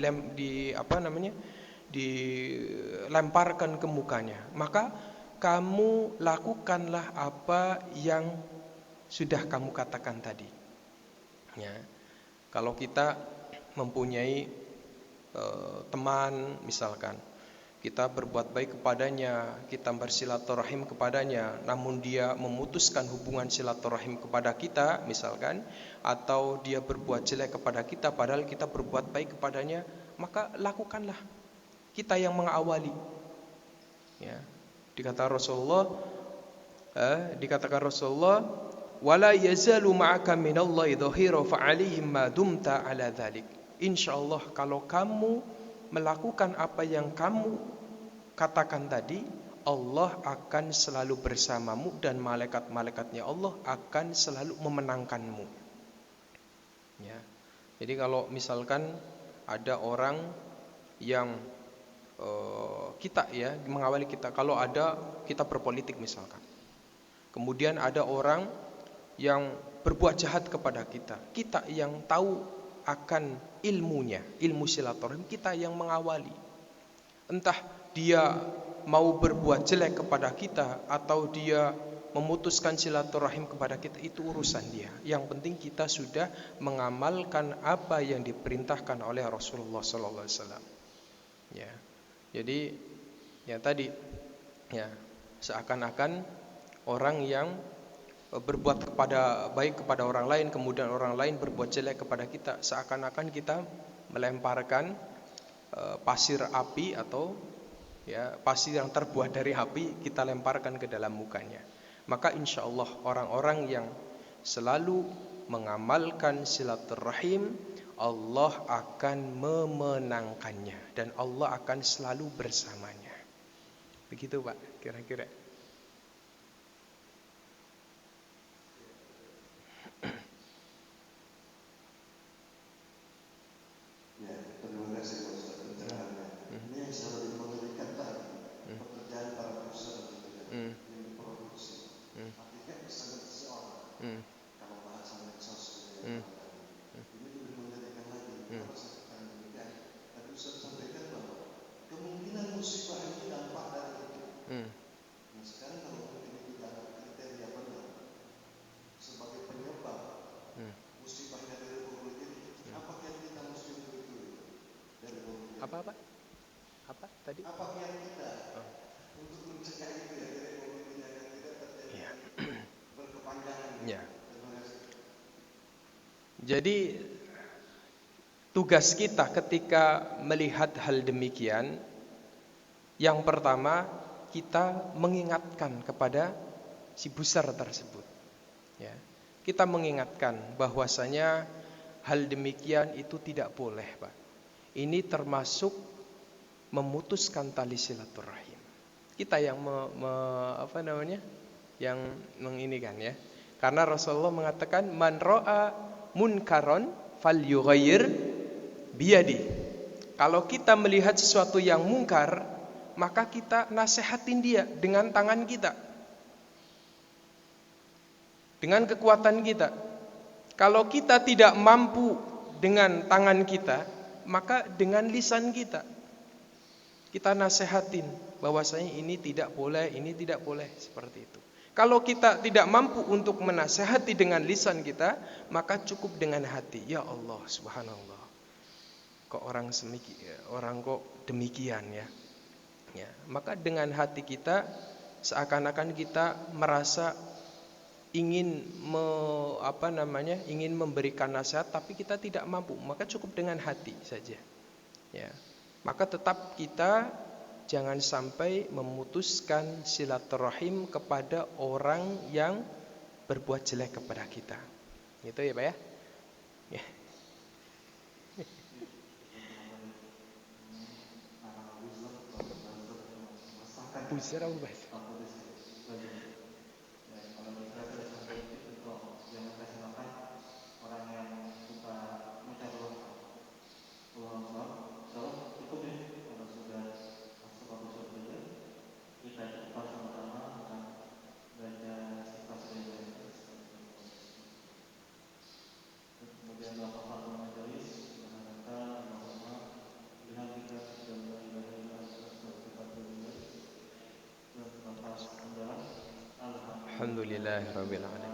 dilemparkan ke mukanya, maka kamu lakukanlah apa yang sudah kamu katakan tadi. Ya, kalau kita mempunyai teman, misalkan kita berbuat baik kepadanya, kita bersilaturahim kepadanya, namun dia memutuskan hubungan silaturahim kepada kita, misalkan, atau dia berbuat jelek kepada kita, padahal kita berbuat baik kepadanya, maka lakukanlah. Kita yang mengawali. Ya. Dikatakan Rasulullah, wala yazalu ma'aka minallahi dhahira fa'alihim ma dumta ala dhalik. Insyaallah kalau kamu melakukan apa yang kamu katakan tadi, Allah akan selalu bersamamu dan malaikat-malaikatnya Allah akan selalu memenangkanmu. Ya. Jadi kalau misalkan ada orang yang mengawali kita, kalau ada kita berpolitik misalkan, kemudian ada orang yang berbuat jahat kepada kita, kita yang tahu akan ilmu silaturahim, kita yang mengawali. Entah dia mau berbuat jelek kepada kita atau dia memutuskan silaturahim kepada kita, itu urusan dia. Yang penting kita sudah mengamalkan apa yang diperintahkan oleh Rasulullah SAW. Ya. Jadi ya tadi ya, seakan-akan orang yang berbuat baik kepada orang lain, kemudian orang lain berbuat jelek kepada kita, seakan-akan kita melemparkan pasir api atau ya pasir yang terbuat dari api, kita lemparkan ke dalam mukanya. Maka insya Allah orang-orang yang selalu mengamalkan silaturahim, Allah akan memenangkannya dan Allah akan selalu bersamanya. Begitu Pak, kira-kira. Ya, terima kasih Pak Ustaz pencerahannya. Ini yang selalu mengerikan tadi, pekerjaan para perusahaan yang diproduksi. Artinya misalnya seseorang, kalau bahasa medsos ini lebih mengerikan lagi. Kalau saya katakan demikian, tadi Ustaz sampaikan bahwa kemungkinan musibah ini dampak dari itu. Nah sekarang kalau mungkin itu dalam kriteria benar sebagai penyebab musibahnya dari Republik ini, apa yang kita mesti begitu dari Republik ini? Apa tadi? Apa yang kita untuk mencegah itu ya dari Republik ini agar tidak terjadi berkepanjangan? Ya. Terima kasih. Jadi tugas kita ketika melihat hal demikian, yang pertama kita mengingatkan kepada si busar tersebut. Ya. Kita mengingatkan bahwasanya hal demikian itu tidak boleh, Pak. Ini termasuk memutuskan tali silaturahim. Kita yang yang menginikan ya. Karena Rasulullah mengatakan man ra'a munkaron falyughayyir biyadi. Kalau kita melihat sesuatu yang mungkar, maka kita nasehatin dia dengan tangan kita, dengan kekuatan kita. Kalau kita tidak mampu dengan tangan kita, maka dengan lisan kita nasehatin bahwasanya ini tidak boleh, seperti itu. Kalau kita tidak mampu untuk menasehati dengan lisan kita, maka cukup dengan hati. Ya Allah, subhanallah. Kok orang kok demikian ya. Ya, maka dengan hati kita seakan-akan kita merasa ingin ingin memberikan nasihat tapi kita tidak mampu, maka cukup dengan hati saja. Ya. Maka tetap kita jangan sampai memutuskan silaturahim kepada orang yang berbuat jelek kepada kita. Gitu ya, Pak ya? Ya. Buzzer apa bahasa? Alhamdulillahirabbil alamin.